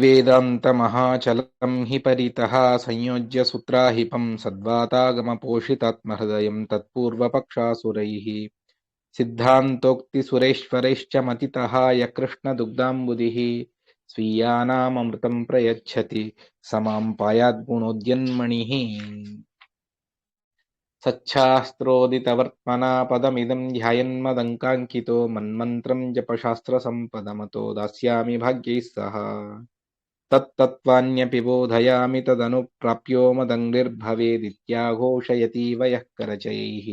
वेदान्तमहाचलं हि परितः संयोज्य सूत्राहिपं सद्वातागमपोषितात्महृदयं तत्पूर्वपक्षासुरैः सिद्धान्तोक्तिसुरेश्वरैश्च मतितः यः कृष्णदुग्धाम्बुधिः स्वीयानाममृतं प्रयच्छति स मां पायाद्गुणोद्यन्मणिः सच्छास्त्रोदितवर्त्मना पदमिदं ध्यायन्मदङ्काङ्कितो मन्मन्त्रं जपशास्त्रसम्पदमतो दास्यामि भाग्यैः सह तत्तत्त्वान्यपि बोधयामि तदनुप्राप्यो मदङ्घ्रिर्भवेदित्याघोषयतीव यः करचैः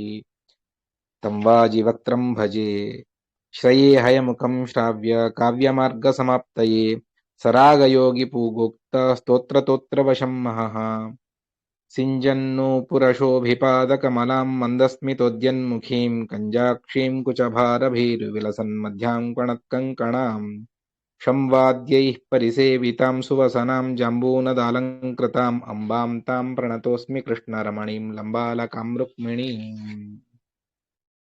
तं वाजिवक्त्रं भजे श्रये हयमुखं श्राव्य काव्यमार्गसमाप्तये सरागयोगिपूगोक्तस्तोत्रतोत्रवशं महः सिञ्जन्नूपुरशोभिपादकमलां मन्दस्मितोद्यन्मुखीं कञ्जाक्षीं कुचभारभीर्विलसन्मध्यां कणत्कङ्कणाम् संवाद्यैः परिसेवितां सुवसनां जाम्बूनदालङ्कृताम् अम्बां तां प्रणतोऽस्मि कृष्णरमणीं लम्बालकां रुक्मिणीम्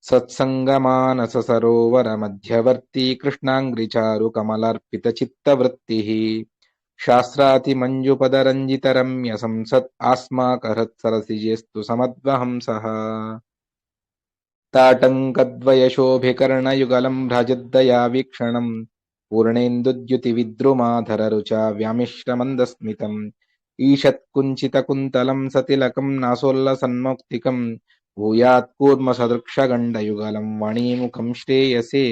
सत्सङ्गमानससरोवरमध्यवर्ती कृष्णाङ्घ्रिचारुकमलार्पितचित्तवृत्तिः शास्त्रातिमञ्जुपदरञ्जितरम्यसंसत् आस्माकहृत्सरसिजेस्तु समद्वहंसः ताटङ्कद्वयशोभिकर्णयुगलं भ्राजद्दया वीक्षणम् पूर्णेन्दुद्युतिविद्रुमाधररुचा व्यामिश्रमन्दस्मितम् ईषत्कुञ्चितकुन्तलं सतिलकं नासोल्लसन्मौक्तिकम् भूयात्कूर्मसदृक्षगण्डयुगलं वाणीमुखं श्रेयसे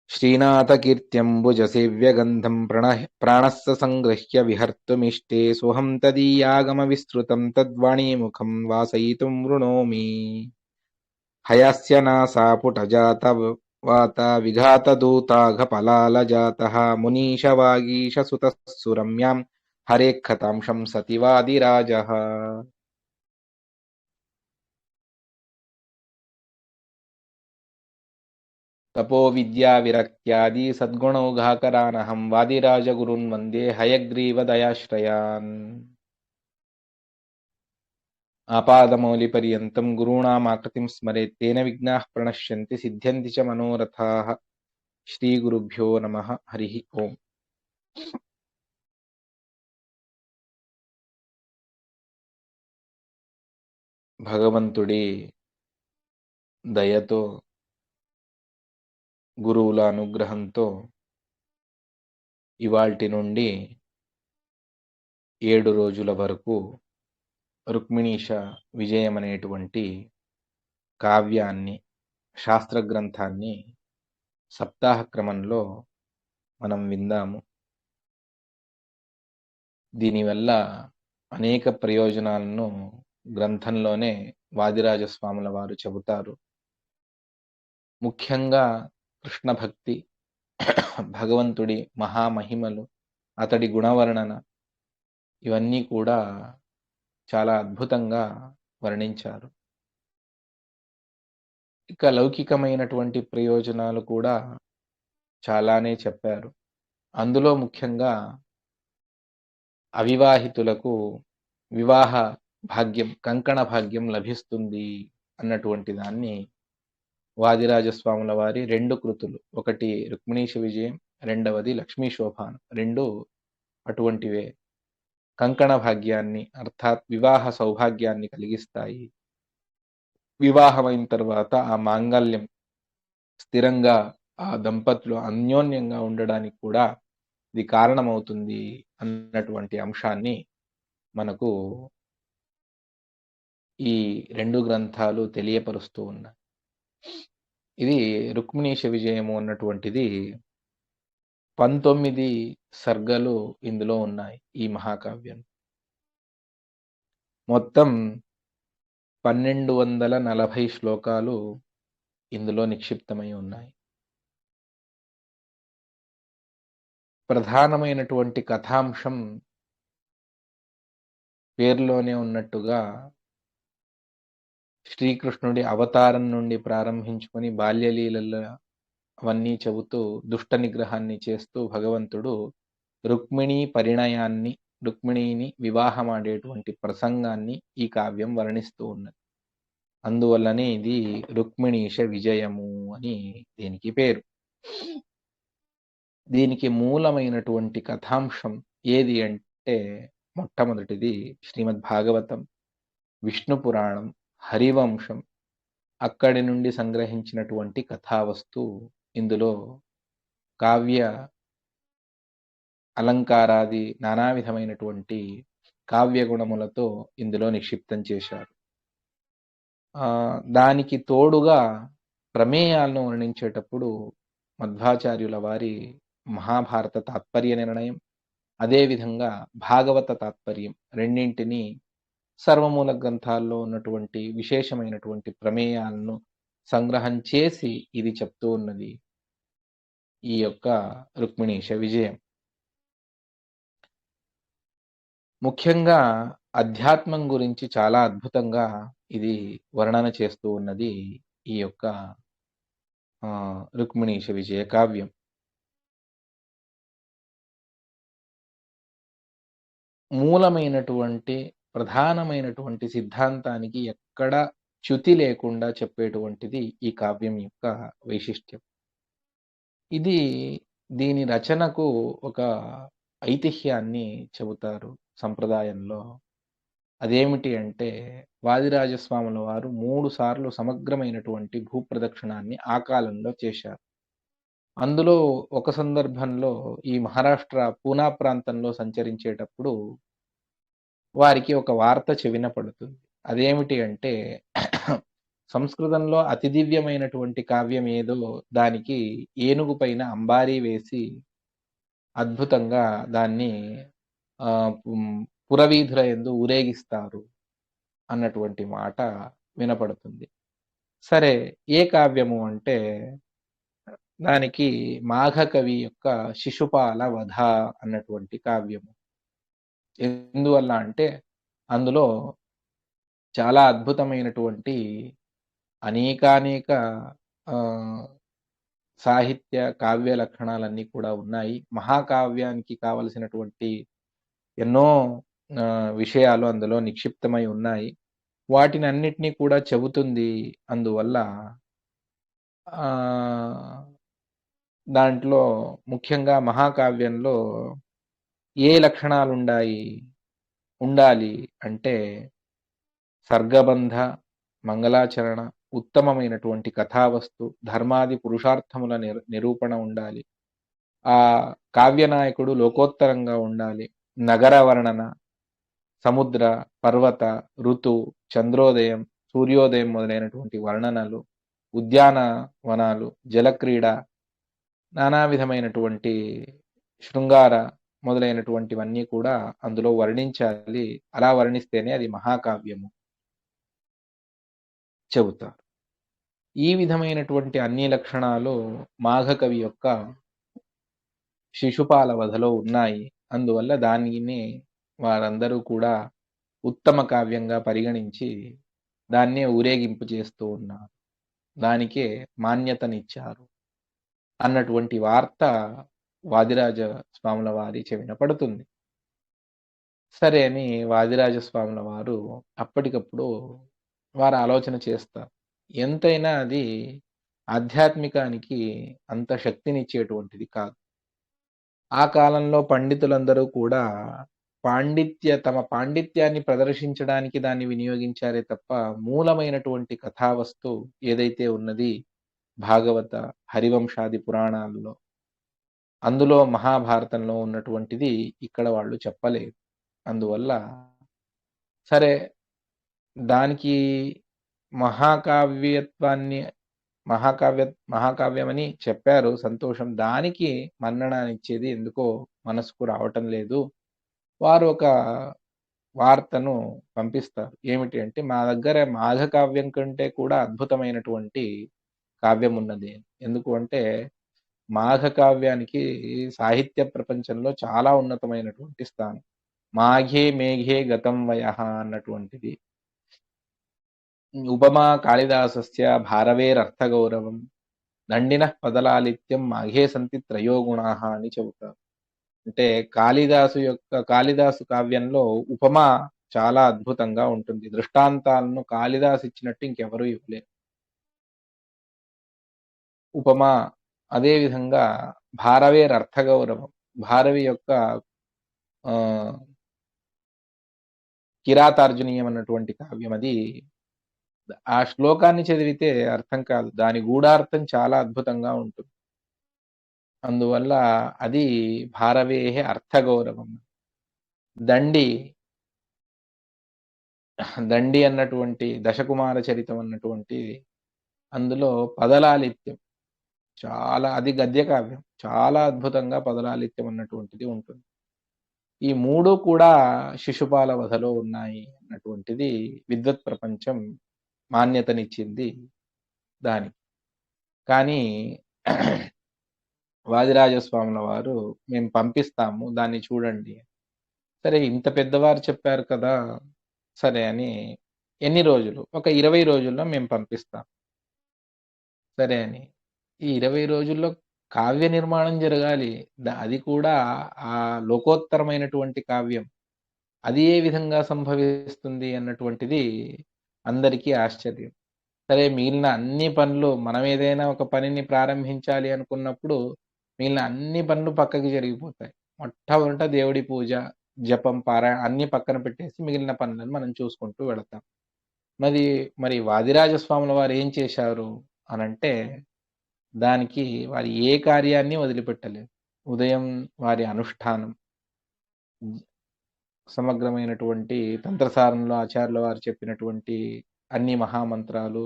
श्रीनाथकीर्त्यम्बुजसेव्यगन्धं प्राणस्य सङ्गृह्य विहर्तुमीष्टे सोऽहं तदीयागमविस्तृतं तद्वाणीमुखं वासयितुं वृणोमि हयस्य नासापुटजातवाता विघातदूताघपलालजातः मुनीशवागीशसुतः सुरम्यां हरेः शंसति वादिराजः तपोविद्याविरक्त्यादि सद्गुणौघाकरानहं वादिराजगुरून् वन्दे हयग्रीवदयाश्रयान् आपादमौलिपर्यन्तं गुरूणामाकृतिं स्मरेत् तेन विघ्नाः प्रणश्यन्ति सिद्ध्यन्ति च मनोरथाः श्रीगुरुभ्यो नमः हरिः ओम् భగవంతుడి దయతో గురువుల అనుగ్రహంతో ఇవాల్టి నుండి 7 రోజుల వరకు రుక్మిణీష విజయం అనేటువంటి కావ్యాన్ని శాస్త్ర గ్రంథాన్ని సప్తాహ క్రమంలో మనం విందాము. దీనివల్ల అనేక ప్రయోజనాలను గ్రంథంలోనే వాదిరాజస్వాముల వారు చెబుతారు. ముఖ్యంగా కృష్ణ భక్తి, భగవంతుడి మహామహిమలు, అతడి గుణవర్ణన ఇవన్నీ కూడా చాలా అద్భుతంగా వర్ణించారు. ఇక లౌకికమైనటువంటి ప్రయోజనాలు కూడా చాలానే చెప్పారు. అందులో ముఖ్యంగా అవివాహితులకు వివాహ భాగ్యం, కంకణ భాగ్యం లభిస్తుంది అన్నటువంటి దాన్ని వాదిరాజస్వాముల వారి 2 కృతులు, ఒకటి రుక్మిణీష విజయం, రెండవది లక్ష్మీ శోభానం, 2 అటువంటివే. కంకణ భాగ్యాన్ని అర్థాత్ వివాహ సౌభాగ్యాన్ని కలిగిస్తాయి. వివాహమైన తర్వాత ఆ మాంగళ్యం స్థిరంగా ఆ దంపతులు అన్యోన్యంగా ఉండడానికి కూడా ఇది కారణమవుతుంది అన్నటువంటి అంశాన్ని మనకు ఈ 2 గ్రంథాలు తెలియపరుస్తూ ఉన్నాయి. ఇది రుక్మిణీష విజయము అన్నటువంటిది 19 సర్గలు ఇందులో ఉన్నాయి. ఈ మహాకావ్యం మొత్తం 1240 శ్లోకాలు ఇందులో నిక్షిప్తమై ఉన్నాయి. ప్రధానమైనటువంటి కథాంశం పేరులోనే ఉన్నట్టుగా శ్రీకృష్ణుడి అవతారం నుండి ప్రారంభించుకొని బాల్యలీలల అవన్నీ చెబుతూ దుష్ట నిగ్రహాన్ని చేస్తూ భగవంతుడు రుక్మిణీ పరిణయాన్ని, రుక్మిణీని వివాహమాడేటువంటి ప్రసంగాన్ని ఈ కావ్యం వర్ణిస్తూ ఉన్నది. అందువల్లనే ఇది రుక్మిణీష విజయము అని దీనికి పేరు. దీనికి మూలమైనటువంటి కథాంశం ఏది అంటే మొట్టమొదటిది శ్రీమద్ భాగవతం, విష్ణు పురాణం, హరివంశం. అక్కడి నుండి సంగ్రహించినటువంటి కథావస్తు ఇందులో కావ్య అలంకారాది నానా విధమైనటువంటి కావ్య గుణములతో ఇందులో నిక్షిప్తం చేశారు. దానికి తోడుగా ప్రమేయాలను వర్ణించేటప్పుడు మధ్వాచార్యుల వారి మహాభారత తాత్పర్య నిర్ణయం, అదేవిధంగా భాగవత తాత్పర్యం రెండింటినీ సర్వమూల గ్రంథాల్లో ఉన్నటువంటి విశేషమైనటువంటి ప్రమేయాలను సంగ్రహం చేసి ఇది చెప్తూ ఉన్నది ఈ యొక్క రుక్మిణీశ విజయం. ముఖ్యంగా అధ్యాత్మం గురించి చాలా అద్భుతంగా ఇది వర్ణన చేస్తూ ఉన్నది ఈ యొక్క రుక్మిణీశ విజయ కావ్యం. మూలమైనటువంటి ప్రధానమైనటువంటి సిద్ధాంతానికి ఎక్కడ చ్యుతి లేకుండా చెప్పేటువంటిది ఈ కావ్యం యొక్క వైశిష్ట్యం. ఇది దీని రచనకు ఒక ఐతిహ్యాన్ని చెబుతారు సంప్రదాయంలో. అదేమిటి అంటే వాదిరాజస్వాముల వారు 3 సార్లు సమగ్రమైనటువంటి భూప్రదక్షిణాన్ని ఆ కాలంలో చేశారు. అందులో ఒక సందర్భంలో ఈ మహారాష్ట్ర పూనా ప్రాంతంలో సంచరించేటప్పుడు వారికి ఒక వార్త చెవిన పడుతుంది. అదేమిటి అంటే సంస్కృతంలో అతి దివ్యమైనటువంటి కావ్యం ఏదో దానికి ఏనుగు పైన అంబారీ వేసి అద్భుతంగా దాన్ని పురవీధుల యందు ఊరేగిస్తారు అన్నటువంటి మాట వినపడుతుంది. సరే, ఏ కావ్యము అంటే దానికి మాఘకవి యొక్క శిశుపాల వధ అన్నటువంటి కావ్యము. ఎందువల్ల అంటే అందులో చాలా అద్భుతమైనటువంటి అనేకానేక సాహిత్య కావ్య లక్షణాలన్నీ కూడా ఉన్నాయి. మహాకావ్యానికి కావలసినటువంటి ఎన్నో విషయాలు అందులో నిక్షిప్తమై ఉన్నాయి. వాటిని అన్నిటినీ కూడా చెబుతుంది. అందువల్ల దాంట్లో ముఖ్యంగా మహాకావ్యంలో ఏ లక్షణాలు ఉండాలి అంటే సర్గబంధ, మంగళాచరణ, ఉత్తమమైనటువంటి కథావస్తు, ధర్మాది పురుషార్థముల నిరూపణ ఉండాలి. ఆ కావ్యనాయకుడు లోకోత్తరంగా ఉండాలి. నగర వర్ణన, సముద్ర, పర్వత, ఋతు, చంద్రోదయం, సూర్యోదయం మొదలైనటువంటి వర్ణనలు, ఉద్యానవనాలు, జలక్రీడ, నానా విధమైనటువంటి శృంగార మొదలైనటువంటివన్నీ కూడా అందులో వర్ణించాలి. అలా వర్ణిస్తేనే అది మహాకావ్యము చెబుతారు. ఈ విధమైనటువంటి అన్ని లక్షణాలు మాఘకవి యొక్క శిశుపాల వధలో ఉన్నాయి. అందువల్ల దానిని వారందరూ కూడా ఉత్తమ కావ్యంగా పరిగణించి దాన్నే ఊరేగింపు చేస్తూ ఉన్నారు. దానికే మాన్యతనిచ్చారు అన్నటువంటి వార్త వాదిరాజ స్వాముల వారి చెవిన పడుతుంది. సరే అని వాదిరాజ స్వాముల వారు అప్పటికప్పుడు వారు ఆలోచన చేస్తారు. ఎంతైనా అది ఆధ్యాత్మికానికి అంత శక్తినిచ్చేటువంటిది కాదు. ఆ కాలంలో పండితులందరూ కూడా తమ పాండిత్యాన్ని ప్రదర్శించడానికి దాన్ని వినియోగించారే తప్ప మూలమైనటువంటి కథావస్తు ఏదైతే ఉన్నది భాగవత, హరివంశాది పురాణాల్లో, అందులో మహాభారతంలో ఉన్నటువంటిది ఇక్కడ వాళ్ళు చెప్పలేదు. అందువల్ల సరే, దానికి మహాకావ్యమని చెప్పారు, సంతోషం. దానికి మన్ననానిచ్చేది ఎందుకో మనసుకు రావటం లేదు. వారు ఒక వార్తను పంపిస్తారు. ఏమిటి అంటే, మా దగ్గర మాఘకావ్యం కంటే కూడా అద్భుతమైనటువంటి కావ్యం ఉన్నది. ఎందుకు అంటే మాఘకావ్యానికి సాహిత్య ప్రపంచంలో చాలా ఉన్నతమైనటువంటి స్థానం. మాఘే మేఘే గతం వయః అన్నటువంటిది. ఉపమా కాళిదాసస్య భారవేరర్థగౌరవం దండినః పదలాలిత్యం మాఘే సంతి త్రయోగుణాః అని చెబుతారు. అంటే కాళిదాసు కావ్యంలో ఉపమా చాలా అద్భుతంగా ఉంటుంది. దృష్టాంతాలను కాళిదాసు ఇచ్చినట్టు ఇంకెవరూ ఇవ్వలేరు. ఉపమా అదేవిధంగా భారవేరర్థగౌరవం. భారవి యొక్క కిరాతార్జునీయం అన్నటువంటి కావ్యం అది. ఆ శ్లోకాన్ని చదివితే అర్థం కాదు. దాని గూఢార్థం చాలా అద్భుతంగా ఉంటుంది. అందువల్ల అది భారవేహే అర్థగౌరవం. దండి దండి అన్నటువంటి దశకుమార చరితం అన్నటువంటి అందులో పదలాలిత్యం చాలా, అది గద్య కావ్యం. చాలా అద్భుతంగా పదలాలిత్యం అన్నటువంటిది ఉంటుంది. ఈ 3 కూడా శిశుపాల వధలో ఉన్నాయి అన్నటువంటిది విద్వత్ ప్రపంచం మాన్యతనిచ్చింది దానికి. కానీ వాదిరాజస్వాముల వారు మేము పంపిస్తాము దాన్ని చూడండి. సరే ఇంత పెద్దవారు చెప్పారు కదా! సరే అని ఎన్ని రోజులు? ఒక 20 రోజుల్లో మేము పంపిస్తాం. సరే అని. ఈ 20 రోజుల్లో కావ్య నిర్మాణం జరగాలి. అది కూడా ఆ లోకోత్తరమైనటువంటి కావ్యం. అది ఏ విధంగా సంభవిస్తుంది అన్నటువంటిది అందరికీ ఆశ్చర్యం. సరే మిగిలిన అన్ని పనులు మనం ఏదైనా ఒక పనిని ప్రారంభించాలి అనుకున్నప్పుడు మిగిలిన అన్ని పనులు పక్కకి జరిగిపోతాయి. మొట్టమొదట దేవుడి పూజ, జపం, అన్నీ పక్కన పెట్టేసి మిగిలిన పనులను మనం చూసుకుంటూ వెళతాం. మరి వాదిరాజస్వాముల వారు ఏం చేశారు అనంటే దానికి వారి ఏ కార్యాన్ని వదిలిపెట్టలేదు. ఉదయం వారి అనుష్ఠానం, సమగ్రమైనటువంటి తంత్రసారంలో ఆచార్యుల వారు చెప్పినటువంటి అన్ని మహామంత్రాలు,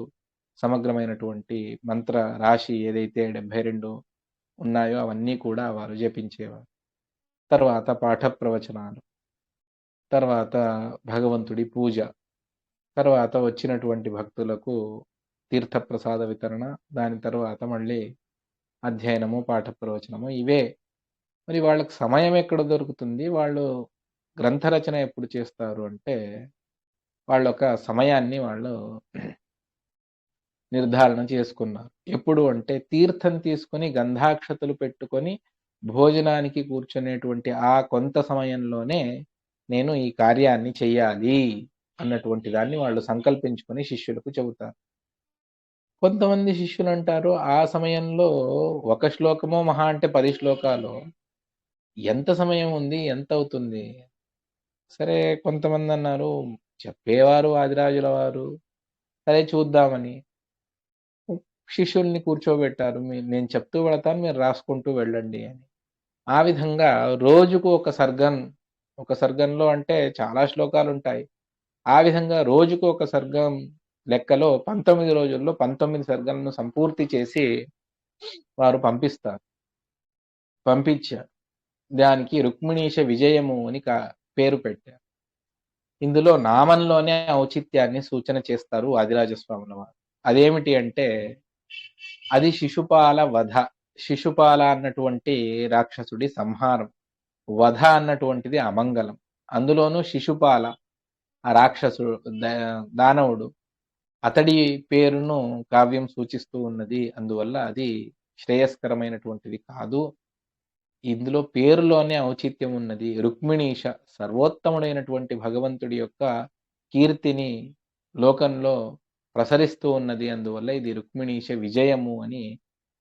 సమగ్రమైనటువంటి మంత్ర రాశి ఏదైతే 72 ఉన్నాయో అవన్నీ కూడా వారు జపించేవారు. తర్వాత పాఠ ప్రవచనాలు, తర్వాత భగవంతుడి పూజ, తర్వాత వచ్చినటువంటి భక్తులకు తీర్థప్రసాద వితరణ, దాని తర్వాత మళ్ళీ అధ్యయనము, పాఠ ప్రవచనము ఇవే. మరి వాళ్ళకి సమయం ఎక్కడ దొరుకుతుంది? వాళ్ళు గ్రంథ రచన ఎప్పుడు చేస్తారు అంటే, వాళ్ళొక సమయాన్ని వాళ్ళు నిర్ధారణ చేసుకున్నారు. ఎప్పుడు అంటే తీర్థం తీసుకొని గంధాక్షతలు పెట్టుకొని భోజనానికి కూర్చునేటువంటి ఆ కొంత సమయంలోనే నేను ఈ కార్యాన్ని చెయ్యాలి అన్నటువంటి దాన్ని వాళ్ళు సంకల్పించుకొని శిష్యులకు చెబుతారు. కొంతమంది శిష్యులంటారు ఆ సమయంలో ఒక శ్లోకమో మహా అంటే 10 శ్లోకాలు ఎంత సమయం ఉంది? ఎంతవుతుంది? సరే కొంతమందన్నారు చెప్పేవారు ఆదిరాజుల వారు. సరే చూద్దామని శిష్యుల్ని కూర్చోబెట్టారు. నేను చెప్తూ వెళతాను మీరు రాసుకుంటూ వెళ్ళండి అని. ఆ విధంగా రోజుకు ఒక సర్గంలో అంటే చాలా శ్లోకాలుంటాయి. ఆ విధంగా రోజుకు ఒక సర్గం లెక్కలో 19 రోజుల్లో 19 సర్గలను సంపూర్తి చేసి వారు పంపిస్తారు. పంపించారు. దానికి రుక్మిణీశ విజయము అని పేరు పెట్టారు. ఇందులో నామంలోనే ఔచిత్యాన్ని సూచన చేస్తారు ఆదిరాజస్వాముల వారు. అదేమిటి అంటే అది శిశుపాల వధ. శిశుపాల అన్నటువంటి రాక్షసుడి సంహారం. వధ అన్నటువంటిది అమంగళం. అందులోనూ శిశుపాల ఆ రాక్షసుడు దానవుడు అతడి పేరును కావ్యం సూచిస్తూ ఉన్నది. అందువల్ల అది శ్రేయస్కరమైనటువంటిది కాదు. ఇందులో పేరులోనే ఔచిత్యం ఉన్నది. రుక్మిణీశ సర్వోత్తముడైనటువంటి భగవంతుడి యొక్క కీర్తిని లోకంలో ప్రసరిస్తూ ఉన్నది. అందువల్ల ఇది రుక్మిణీశ విజయము అని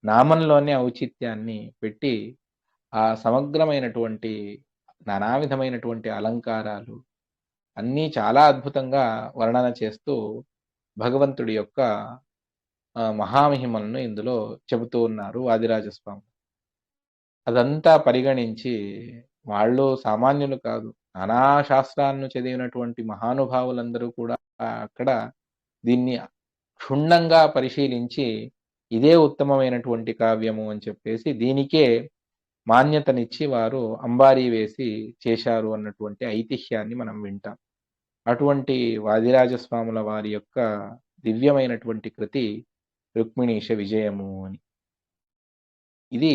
నామంలోనే ఔచిత్యాన్ని పెట్టి ఆ సమగ్రమైనటువంటి నానా విధమైనటువంటి అలంకారాలు అన్నీ చాలా అద్భుతంగా వర్ణన చేస్తూ భగవంతుడి యొక్క మహామహిమలను ఇందులో చెబుతూ ఉన్నారు వాదిరాజస్వామి. అదంతా పరిగణించి వాళ్ళు సామాన్యులు కాదు. నానా శాస్త్రాలను చదివినటువంటి మహానుభావులందరూ కూడా అక్కడ దీన్ని క్షుణ్ణంగా పరిశీలించి ఇదే ఉత్తమమైనటువంటి కావ్యము అని చెప్పేసి దీనికే మాన్యతనిచ్చి వారు అంబారీ వేసి చేశారు అన్నటువంటి ఐతిహ్యాన్ని మనం వింటాం. అటువంటి వాదిరాజస్వాముల వారి యొక్క దివ్యమైనటువంటి కృతి రుక్మిణీశ విజయము అని. ఇది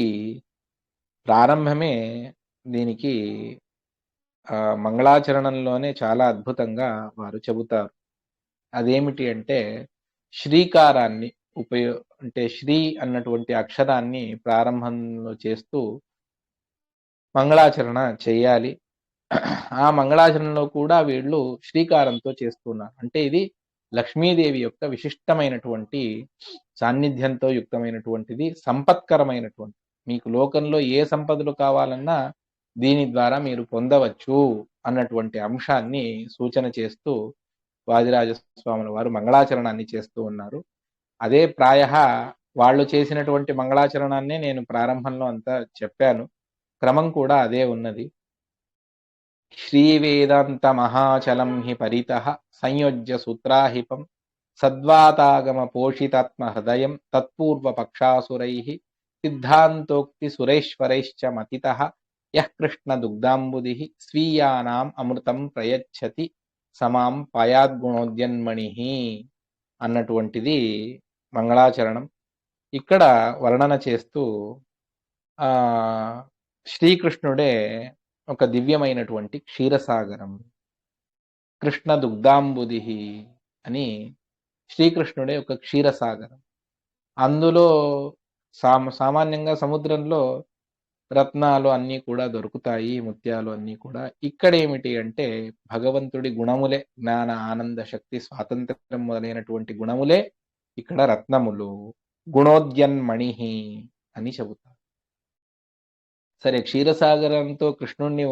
ప్రారంభమే దీనికి మంగళాచరణంలోనే చాలా అద్భుతంగా వారు చెబుతారు. అదేమిటి అంటే శ్రీకారాన్ని అంటే శ్రీ అన్నటువంటి అక్షరాన్ని ప్రారంభంలో చేస్తూ మంగళాచరణ చేయాలి. ఆ మంగళాచరణలో కూడా వీళ్ళు శ్రీకారంతో చేస్తున్నారు. అంటే ఇది లక్ష్మీదేవి యొక్క విశిష్టమైనటువంటి సాన్నిధ్యంతో యుక్తమైనటువంటిది, సంపత్కరమైనటువంటి మీకు లోకంలో ఏ సంపదలు కావాలన్నా దీని ద్వారా మీరు పొందవచ్చు అన్నటువంటి అంశాన్ని సూచన చేస్తూ వాదిరాజస్వాముల వారు మంగళాచరణాన్ని చేస్తూ ఉన్నారు. అదే ప్రాయః వాళ్ళు చేసినటువంటి మంగళాచరణాన్నే నేను ప్రారంభంలో అంతా చెప్పాను. క్రమం కూడా అదే ఉన్నది. శ్రీవేదాంత మహాచలం హి పరితః సంయోజ్య సూత్రాహిపం సద్వాతాగమ పోషితాత్మ హృదయం తత్పూర్వ పక్షాసురైః సిద్ధాంతోక్తి సురేశ్వరైశ్చ మతితః యః కృష్ణ దుగ్ధాంబుదిః స్వీయానాం అమృతం ప్రయచ్చతి సమాం పయాద్గుణోద్యన్మణిః అన్నటువంటిది మంగళాచరణం. ఇక్కడ వర్ణన చేస్తూ శ్రీకృష్ణుడే ఒక దివ్యమైనటువంటి క్షీరసాగరం, కృష్ణ దుగ్ధాంబుది అని శ్రీకృష్ణుడే ఒక క్షీరసాగరం. అందులో సామాన్యంగా సముద్రంలో రత్నాలు అన్నీ కూడా దొరుకుతాయి, ముత్యాలు అన్నీ కూడా. ఇక్కడ ఏమిటి అంటే భగవంతుడి గుణములే, జ్ఞాన ఆనంద శక్తి స్వాతంత్ర్యం మొదలైనటువంటి గుణములే ఇక్కడ రత్నములు. గుణోద్యన్మణి అని చెబుతారు. సరే, క్షీరసాగరంతో కృష్ణుణ్ణి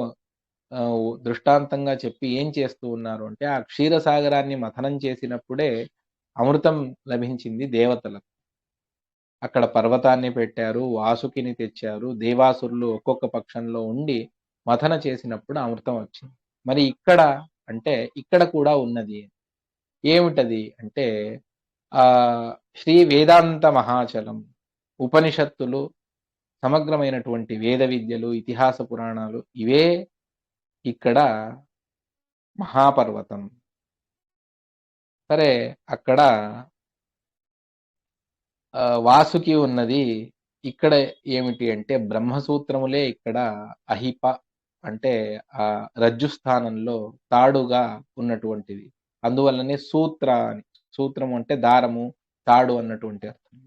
దృష్టాంతంగా చెప్పి ఏం చేస్తూ ఉన్నారు అంటే, ఆ క్షీరసాగరాన్ని మథనం చేసినప్పుడే అమృతం లభించింది దేవతలకు. అక్కడ పర్వతాన్ని పెట్టారు, వాసుకిని తెచ్చారు, దేవాసురులు ఒక్కొక్క పక్షంలో ఉండి మథన చేసినప్పుడు అమృతం వచ్చింది. మరి ఇక్కడ అంటే ఇక్కడ కూడా ఉన్నది ఏమిటది అంటే శ్రీ వేదాంత మహాచలం, ఉపనిషత్తులు, సమగ్రమైనటువంటి వేద విద్యలు, ఇతిహాస పురాణాలు, ఇవే ఇక్కడ మహాపర్వతం. సరే, అక్కడ వాసుకి ఉన్నది. ఇక్కడ ఏమిటి అంటే బ్రహ్మసూత్రములే ఇక్కడ అహిప అంటే ఆ రజ్జు స్థానంలో తాడుగా ఉన్నటువంటిది. అందువల్లనే సూత్ర అని, సూత్రము అంటే దారము, తాడు అన్నటువంటి అర్థం.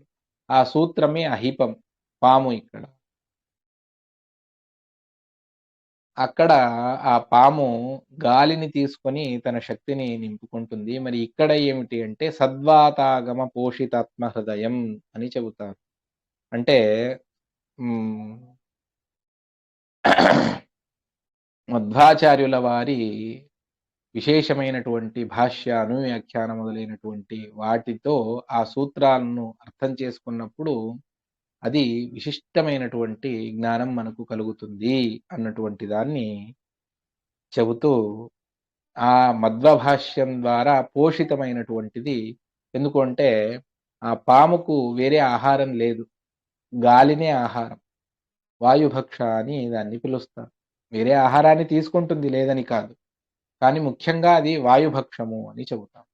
ఆ సూత్రమే అహిపం, పాము. ఇక్కడ అక్కడ ఆ పాము గాలిని తీసుకొని తన శక్తిని నింపుకుంటుంది. మరి ఇక్కడ ఏమిటి అంటే సద్వాతాగమ పోషితాత్మ హృదయం అని చెబుతారు. అంటే మధ్వాచార్యుల వారి విశేషమైనటువంటి భాష్య, అనువ్యాఖ్యాన మొదలైనటువంటి వాటితో ఆ సూత్రాలను అర్థం చేసుకున్నప్పుడు అది విశిష్టమైనటువంటి జ్ఞానం మనకు కలుగుతుంది అన్నటువంటి దాన్ని చెబుతూ, ఆ మధ్వభాష్యం ద్వారా పోషితమైనటువంటిది. ఎందుకంటే ఆ పాముకు వేరే ఆహారం లేదు, గాలినే ఆహారం. వాయుభక్ష అని దాన్ని పిలుస్తారు. వేరే ఆహారాన్ని తీసుకుంటుంది, లేదని కాదు, కానీ ముఖ్యంగా అది వాయుభక్షము అని చెబుతాం.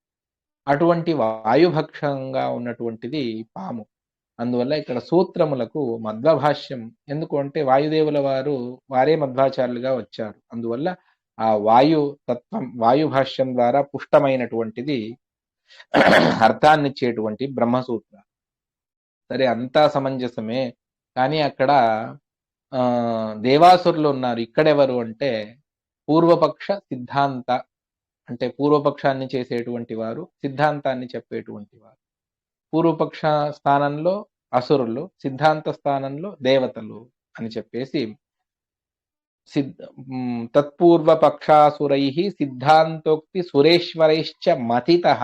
అటువంటి వాయుభక్షంగా ఉన్నటువంటిది పాము. అందువల్ల ఇక్కడ సూత్రములకు మధ్వభాష్యం. ఎందుకు అంటే వాయుదేవుల వారే మధ్వాచార్యులుగా వచ్చారు. అందువల్ల ఆ వాయు తత్వం, వాయుభాష్యం ద్వారా పుష్టమైనటువంటిది అర్థాన్నిచ్చేటువంటి బ్రహ్మసూత్ర. సరే, అంతా సమంజసమే. కానీ అక్కడ దేవాసురులు ఉన్నారు. ఇక్కడెవరు అంటే పూర్వపక్ష సిద్ధాంత, అంటే పూర్వపక్షాన్ని చేసేటువంటి వారు, సిద్ధాంతాన్ని చెప్పేటువంటి వారు. పూర్వపక్ష స్థానంలో అసురులు, సిద్ధాంత స్థానంలో దేవతలు అని చెప్పేసి తత్పూర్వ పక్షాసురై సిద్ధాంతోక్తి సురేశ్వరైశ్చ మతితః.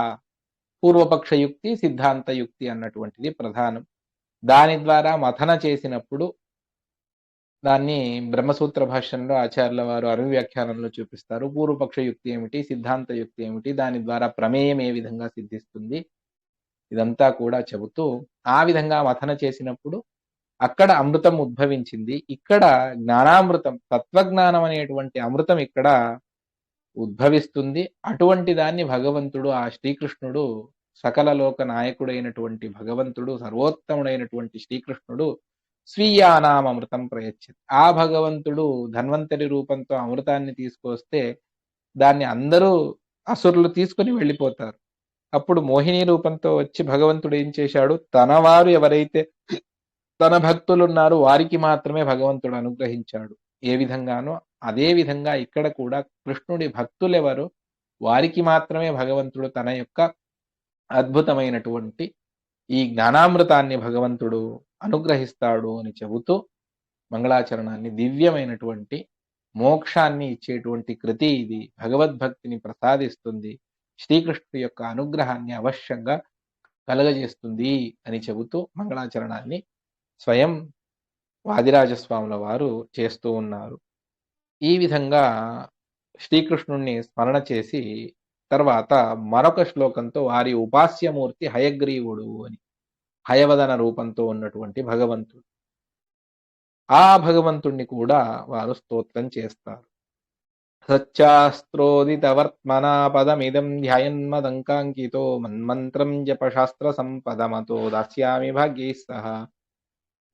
పూర్వపక్షయుక్తి, సిద్ధాంతయుక్తి అన్నటువంటిది ప్రధానం. దాని ద్వారా మథన చేసినప్పుడు దాన్ని బ్రహ్మసూత్ర భాష్యంలో ఆచార్యుల వారు అనువ్యాఖ్యానంలో చూపిస్తారు. పూర్వపక్ష యుక్తి ఏమిటి, సిద్ధాంత యుక్తి ఏమిటి, దాని ద్వారా ప్రమేయం ఏ విధంగా సిద్ధిస్తుంది, ఇదంతా కూడా చెబుతూ ఆ విధంగా మథన చేసినప్పుడు అక్కడ అమృతం ఉద్భవించింది. ఇక్కడ జ్ఞానామృతం, తత్వజ్ఞానం అనేటువంటి అమృతం ఇక్కడ ఉద్భవిస్తుంది. అటువంటి దాన్ని భగవంతుడు, ఆ శ్రీకృష్ణుడు, సకల లోక నాయకుడైనటువంటి భగవంతుడు, సర్వోత్తముడైనటువంటి శ్రీకృష్ణుడు స్వీయానాం అమృతం ప్రయచ్చతి. ఆ భగవంతుడు ధన్వంతరి రూపంతో అమృతాన్ని తీసుకొస్తే దాన్ని అందరూ అసురులు తీసుకుని వెళ్ళిపోతారు. అప్పుడు మోహిని రూపంతో వచ్చి భగవంతుడు ఏం చేశాడు, తన వారు ఎవరైతే తన భక్తులు ఉన్నారో వారికి మాత్రమే భగవంతుడు అనుగ్రహించాడు. ఏ విధంగానో అదే విధంగా ఇక్కడ కూడా కృష్ణుడి భక్తులెవరు వారికి మాత్రమే భగవంతుడు తన యొక్క అద్భుతమైనటువంటి ఈ జ్ఞానామృతాన్ని భగవంతుడు అనుగ్రహిస్తాడు అని చెబుతూ మంగళాచరణాన్ని దివ్యమైనటువంటి మోక్షాన్ని ఇచ్చేటువంటి కృతి ఇది. భగవద్భక్తిని ప్రసాదిస్తుంది. శ్రీకృష్ణుడి యొక్క అనుగ్రహాన్ని అవశ్యంగా కలగజేస్తుంది అని చెబుతూ మంగళాచరణాన్ని స్వయం వాదిరాజస్వాముల వారు చేస్తూ ఉన్నారు. ఈ విధంగా శ్రీకృష్ణుణ్ణి స్మరణ చేసి తర్వాత మరొక శ్లోకంతో వారి ఉపాస్యమూర్తి హయగ్రీవుడు అని, హయవదన రూపంతో ఉన్నటువంటి భగవంతుడు, ఆ భగవంతుణ్ణి కూడా వారు స్తోత్రం చేస్తారు. సచ్చాస్త్రోదితవర్త్మనా పదమిదం ధ్యాయన్మదంకాంకితో మన్మంత్రం జపశాస్త్ర సంపదమతో దాస్యామి భాగ్యైః సహ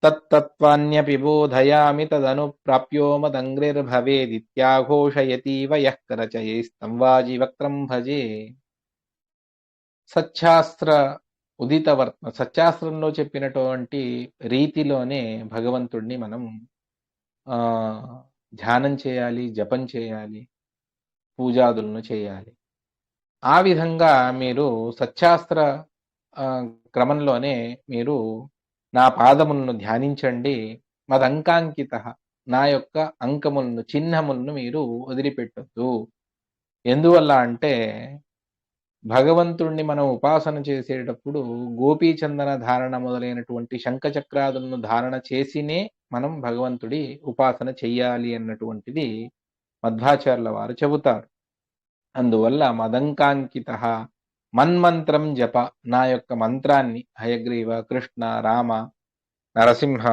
తత్తత్వాన్యపి బోధయామి తదను ప్రాప్యో మదంగ్రిర్భవేదిత్యాఘోషయతీవ యః కరచయైస్తం వాజివక్త్రం భజే. సచ్చాస్త్ర ఉదితవర్త్మ, సచ్చాస్త్రంలో చెప్పినటువంటి రీతిలోనే భగవంతుడిని మనం ధ్యానం చేయాలి, జపం చేయాలి, పూజాదులను చేయాలి. ఆ విధంగా మీరు సచ్చాస్త్ర క్రమంలోనే మీరు నా పాదములను ధ్యానించండి, మదంకాంకిత, నా యొక్క అంకములను, చిహ్నములను మీరు వదిలిపెట్టొద్దు. ఎందువల్ల అంటే భగవంతుణ్ణి మనం ఉపాసన చేసేటప్పుడు గోపీచందన ధారణ మొదలైనటువంటి శంఖచక్రాదులను ధారణ చేసినే మనం భగవంతుడి ఉపాసన చెయ్యాలి అన్నటువంటిది మధ్వాచార్యుల వారు చెబుతారు. అందువల్ల మదంకాంకిత మన్మంత్రం జప, నా యొక్క మంత్రాన్ని హయగ్రీవ, కృష్ణ, రామ, నరసింహ,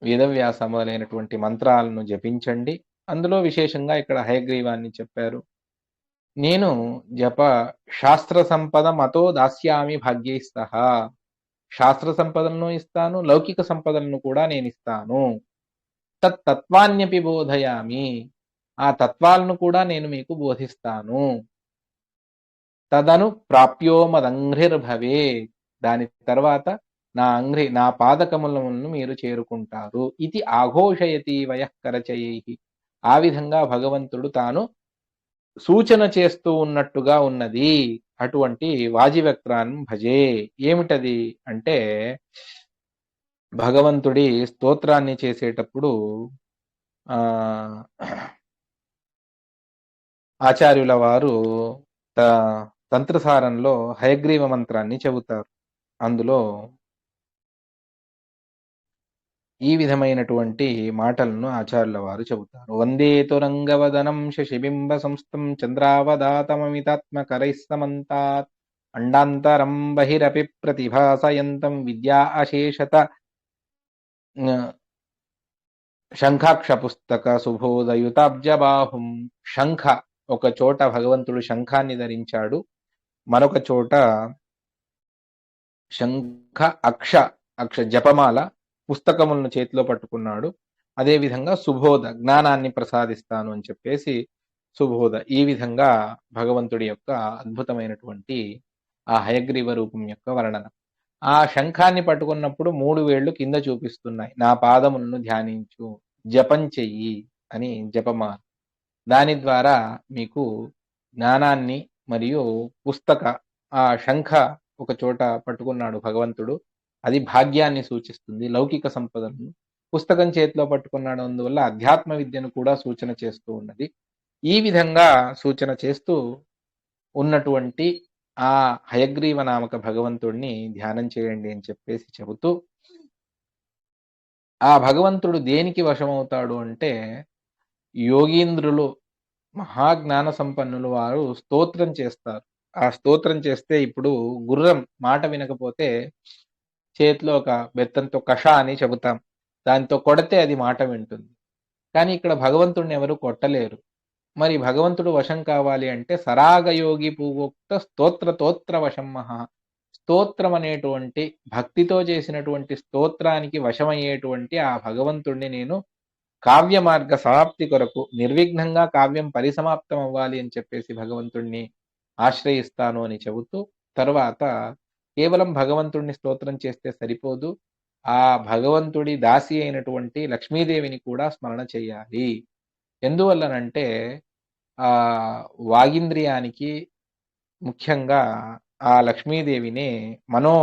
వేదవ్యాస మొదలైనటువంటి మంత్రాలను జపించండి. అందులో విశేషంగా ఇక్కడ హయగ్రీవాన్ని చెప్పారు. నేను జప శాస్త్ర సంపద మతో దాస్యామి భాగ్యైః సహ, శాస్త్ర సంపదలను ఇస్తాను, లౌకిక సంపదలను కూడా నేను ఇస్తాను. తత్వాన్యపి బోధయామి, ఆ తత్వాలను కూడా నేను మీకు బోధిస్తాను. తదను ప్రాప్యో మదంఘ్రిర్భవే, దాని తర్వాత నా పాదకములను మీరు చేరుకుంటారు. ఇది ఆఘోషయతి వయః కరచయైః, ఆ విధంగా భగవంతుడు తాను సూచన చేస్తూ ఉన్నట్టుగా ఉన్నది. అటువంటి వాజివక్త్రాన్ని భజే. ఏమిటది అంటే భగవంతుడి స్తోత్రాన్ని చేసేటప్పుడు ఆచార్యుల వారు తంత్రసారంలో హయగ్రీవ మంత్రాన్ని చెబుతారు. అందులో ఈ విధమైనటువంటి మాటలను ఆచార్యుల వారు చెబుతారు. వందే తురంగవదనం శశిబింబ సంస్థం చంద్రావదాతమమితాత్మకరైః సమంతాత్ అండాంతరం బహిరపి ప్రతిభాసయంతం విద్యా అశేషత శంఖాక్ష పుస్తక సుబోధయుతాబ్జబాహుం. శంఖ, ఒక చోట భగవంతుడు శంఖాన్ని ధరించాడు, మరొక చోట శంఖ అక్ష జపమాల పుస్తకములను చేతిలో పట్టుకున్నాడు. అదేవిధంగా సుబోధ, జ్ఞానాన్ని ప్రసాదిస్తాను అని చెప్పేసి సుబోధ. ఈ విధంగా భగవంతుడి యొక్క అద్భుతమైనటువంటి ఆ హయగ్రీవ రూపం యొక్క వర్ణన. ఆ శంఖాన్ని పట్టుకున్నప్పుడు 3 వేళ్లు కింద చూపిస్తున్నాయి. నా పాదములను ధ్యానించు, జపం చెయ్యి అని జపమాల. దాని ద్వారా మీకు జ్ఞానాన్ని మరియు పుస్తక, ఆ శంఖ ఒక చోట పట్టుకున్నాడు భగవంతుడు, అది భాగ్యాన్ని సూచిస్తుంది, లౌకిక సంపదలను. పుస్తకం చేతిలో పట్టుకున్నాడు, అందువల్ల అధ్యాత్మ విద్యను కూడా సూచన చేస్తూ ఉన్నది. ఈ విధంగా సూచన చేస్తూ ఉన్నటువంటి ఆ హయగ్రీవ నామక భగవంతుడిని ధ్యానం చేయండి అని చెప్పేసి చెబుతూ, ఆ భగవంతుడు దేనికి వశమవుతాడు అంటే యోగీంద్రులు, మహాజ్ఞాన సంపన్నులు వారు స్తోత్రం చేస్తారు. ఆ స్తోత్రం చేస్తే ఇప్పుడు గుర్రం మాట వినకపోతే చేతిలో ఒక బెత్తంతో కష అని చెబుతాం, దాంతో కొడితే అది మాట వింటుంది. కానీ ఇక్కడ భగవంతుడిని ఎవరు కొట్టలేరు. మరి భగవంతుడు వశం కావాలి అంటే సరాగయోగి పూవోక్త స్తోత్ర వశం మహా, స్తోత్రం అనేటువంటి భక్తితో చేసినటువంటి స్తోత్రానికి వశమయ్యేటువంటి ఆ భగవంతుడిని నేను కావ్య మార్గ సమాప్తి కొరకు నిర్విఘ్నంగా కావ్యం పరిసమాప్తం అవ్వాలి అని చెప్పేసి భగవంతుణ్ణి ఆశ్రయిస్తాను అని చెబుతూ, తర్వాత కేవలం భగవంతుడిని స్తోత్రం చేస్తే సరిపోదు, ఆ భగవంతుడి దాసి అయినటువంటి లక్ష్మీదేవిని కూడా స్మరణ చేయాలి. ఎందువల్లనంటే ఆ వాగింద్రియానికి ముఖ్యంగా ఆ లక్ష్మీదేవినే మనో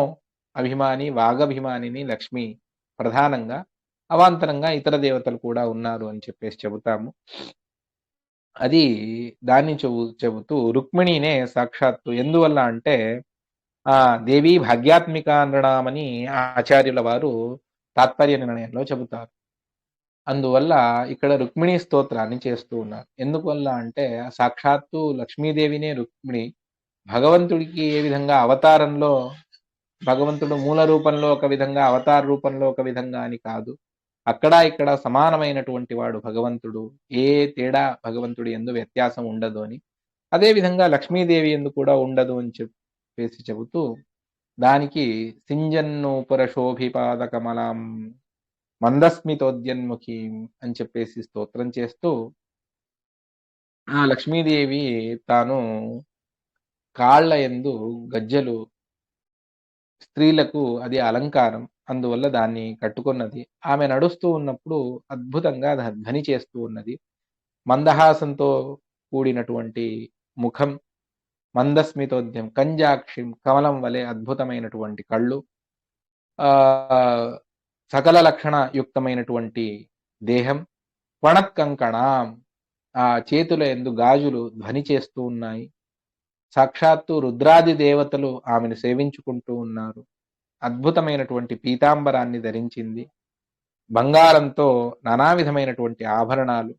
అభిమాని, వాగభిమానిని లక్ష్మి ప్రధానంగా అవాంతరంగా ఇతర దేవతలు కూడా ఉన్నారు అని చెప్పేసి చెబుతాము. అది దాన్ని చెబుతూ రుక్మిణినే సాక్షాత్తు ఎందువల్ల అంటే దేవీ భాగ్యాత్మికా నృణామని ఆచార్యుల వారు తాత్పర్య నిర్ణయంలో చెబుతారు. అందువల్ల ఇక్కడ రుక్మిణీ స్తోత్రాన్ని చేస్తూ ఉన్నారు. ఎందువల్ల అంటే సాక్షాత్తు లక్ష్మీదేవినే రుక్మిణి. భగవంతుడికి ఏ విధంగా అవతారంలో భగవంతుడు మూల రూపంలో ఒక విధంగా, అవతార రూపంలో ఒక విధంగా అని కాదు. అక్కడ ఇక్కడ సమానమైనటువంటి వాడు భగవంతుడు. ఏ తేడా భగవంతుడి యందు వ్యత్యాసం ఉండదు అని. అదే విధంగా లక్ష్మీదేవి యందు కూడా ఉండదు అని చెప్పేసి చెబుతూ, దానికి సింజన్నూపుర శోభిపాద కమలాం మందస్మితోద్యన్ముఖీం అని చెప్పేసి స్తోత్రం చేస్తూ, ఆ లక్ష్మీదేవి తాను కాళ్ళ యందు గజ్జెలు స్త్రీలకు అది అలంకారం. అందువల్ల దాన్ని కట్టుకున్నది. ఆమె నడుస్తూ ఉన్నప్పుడు అద్భుతంగా ధ్వని చేస్తూ ఉన్నది. మందహాసంతో కూడినటువంటి ముఖం, మందస్మితోద్యం, కంజాక్షిం కమలం వలె అద్భుతమైనటువంటి కళ్ళు, ఆహ్, సకల లక్షణ యుక్తమైనటువంటి దేహం, పణత్కంకణాం ఆ చేతుల యందు గాజులు ధ్వని చేస్తూ ఉన్నాయి. సాక్షాత్తు రుద్రాది దేవతలు ఆమెను సేవించుకుంటూ ఉన్నారు. అద్భుతమైనటువంటి పీతాంబరాన్ని ధరించింది. బంగారంతో నానా విధమైనటువంటి ఆభరణాలు.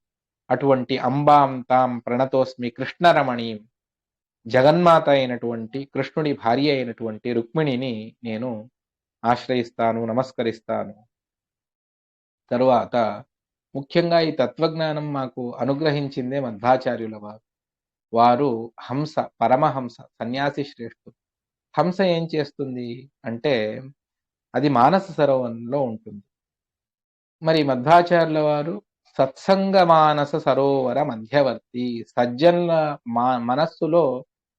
అటువంటి అంబాం తాం ప్రణతోస్మి కృష్ణరమణీం, జగన్మాత అయినటువంటి కృష్ణుడి భార్య అయినటువంటి రుక్మిణిని నేను ఆశ్రయిస్తాను, నమస్కరిస్తాను. తరువాత ముఖ్యంగా ఈ తత్వజ్ఞానం మాకు అనుగ్రహించిందే మధ్వాచార్యుల వారు. వారు హంస, పరమహంస, సన్యాసి శ్రేష్ఠుడు. హంస ఏం చేస్తుంది అంటే అది మానస సరోవరంలో ఉంటుంది. మరి మధ్వాచార్యుల వారు సత్సంగ మానస సరోవర మధ్యవర్తి. సజ్జనుల మనస్సులో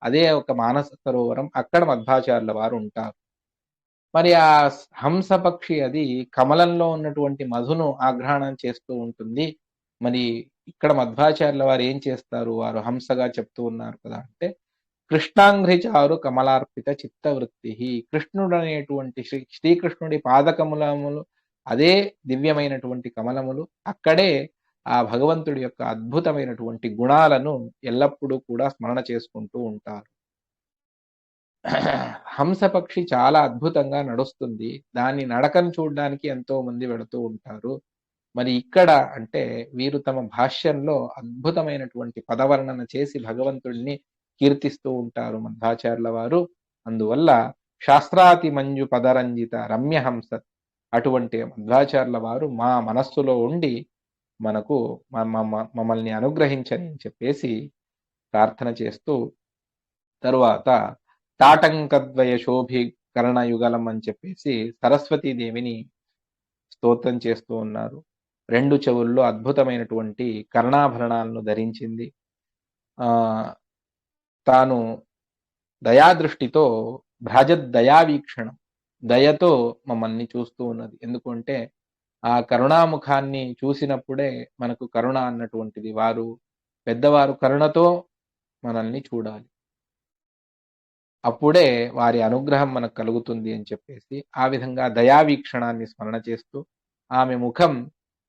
అదే ఒక మానస సరోవరం. అక్కడ మధ్వాచార్యుల వారు ఉంటారు. మరి ఆ హంస పక్షి అది కమలంలో ఉన్నటువంటి మధును ఆఘ్రాణం చేస్తూ ఉంటుంది. మరి ఇక్కడ మధ్వాచార్యుల వారు ఏం చేస్తారు? వారు హంసగా చెప్తూ ఉన్నారు కదా అంటే, కృష్ణాంఘ్రిచారు కమలార్పిత చిత్తవృత్తి. కృష్ణుడు అనేటువంటి శ్రీకృష్ణుడి పాదకమలములు అదే దివ్యమైనటువంటి కమలములు. అక్కడే ఆ భగవంతుడి యొక్క అద్భుతమైనటువంటి గుణాలను ఎల్లప్పుడూ కూడా స్మరణ చేసుకుంటూ ఉంటారు. హంసపక్షి చాలా అద్భుతంగా నడుస్తుంది. దాని నడకను చూడడానికి ఎంతో మంది వెళుతూ ఉంటారు. మరి ఇక్కడ అంటే వీరు తమ భాష్యంలో అద్భుతమైనటువంటి పదవర్ణన చేసి భగవంతుడిని కీర్తిస్తూ ఉంటారు మధ్వాచార్యుల వారు. అందువల్ల శాస్త్రాతి మంజు పదరంజిత రమ్యహంస అటువంటి మధ్వాచార్యుల వారు మా మనస్సులో ఉండి మనకు మమ్మల్ని అనుగ్రహించని చెప్పేసి ప్రార్థన చేస్తూ, తరువాత తాటంకద్వయ శోభీకరణయుగలం అని చెప్పేసి సరస్వతీదేవిని స్తోత్రం చేస్తూ ఉన్నారు. 2 చెవుల్లో అద్భుతమైనటువంటి కర్ణాభరణాలను ధరించింది. తాను దయాదృష్టితో భ్రాజద్దయావీక్షణం, దయతో మమ్మల్ని చూస్తూ ఉన్నది. ఎందుకంటే ఆ కరుణాముఖాన్ని చూసినప్పుడే మనకు కరుణ అన్నటువంటిది. పెద్దవారు కరుణతో మనల్ని చూడాలి. అప్పుడే వారి అనుగ్రహం మనకు కలుగుతుంది అని చెప్పేసి ఆ విధంగా దయావీక్షణాన్ని స్మరణ చేస్తూ, ఆమె ముఖం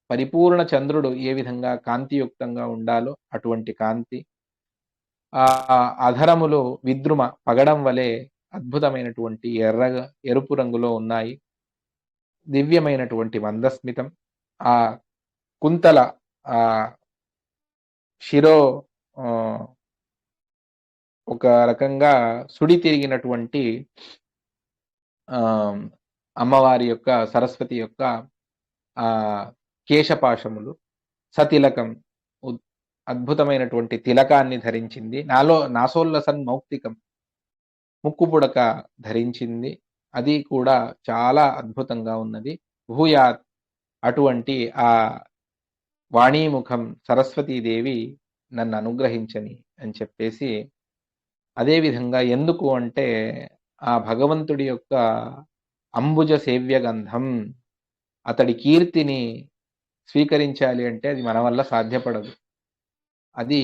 పరిపూర్ణ చంద్రుడు ఏ విధంగా కాంతియుక్తంగా ఉండాలో అటువంటి కాంతి, అధరములు విద్రుమ పగడం వలె అద్భుతమైనటువంటి ఎరుపు రంగులో ఉన్నాయి. దివ్యమైనటువంటి మందస్మితం, ఆ కుంతల శిరో ఒక రకంగా సుడి తిరిగినటువంటి అమ్మవారి యొక్క సరస్వతి యొక్క కేశపాశములు, సతిలకం, అద్భుతమైనటువంటి తిలకాన్ని ధరించింది. నాసోల్లసన్ మౌక్తికం, ముక్కు పుడక ధరించింది. అది కూడా చాలా అద్భుతంగా ఉన్నది. భూయాత్ అటువంటి ఆ వాణీముఖం సరస్వతీదేవి నన్ను అనుగ్రహించని అని చెప్పేసి, అదేవిధంగా ఎందుకు అంటే ఆ భగవంతుడి యొక్క అంబుజ సేవ్యగంధం, అతడి కీర్తిని స్వీకరించాలి అంటే అది మన వల్ల సాధ్యపడదు. అది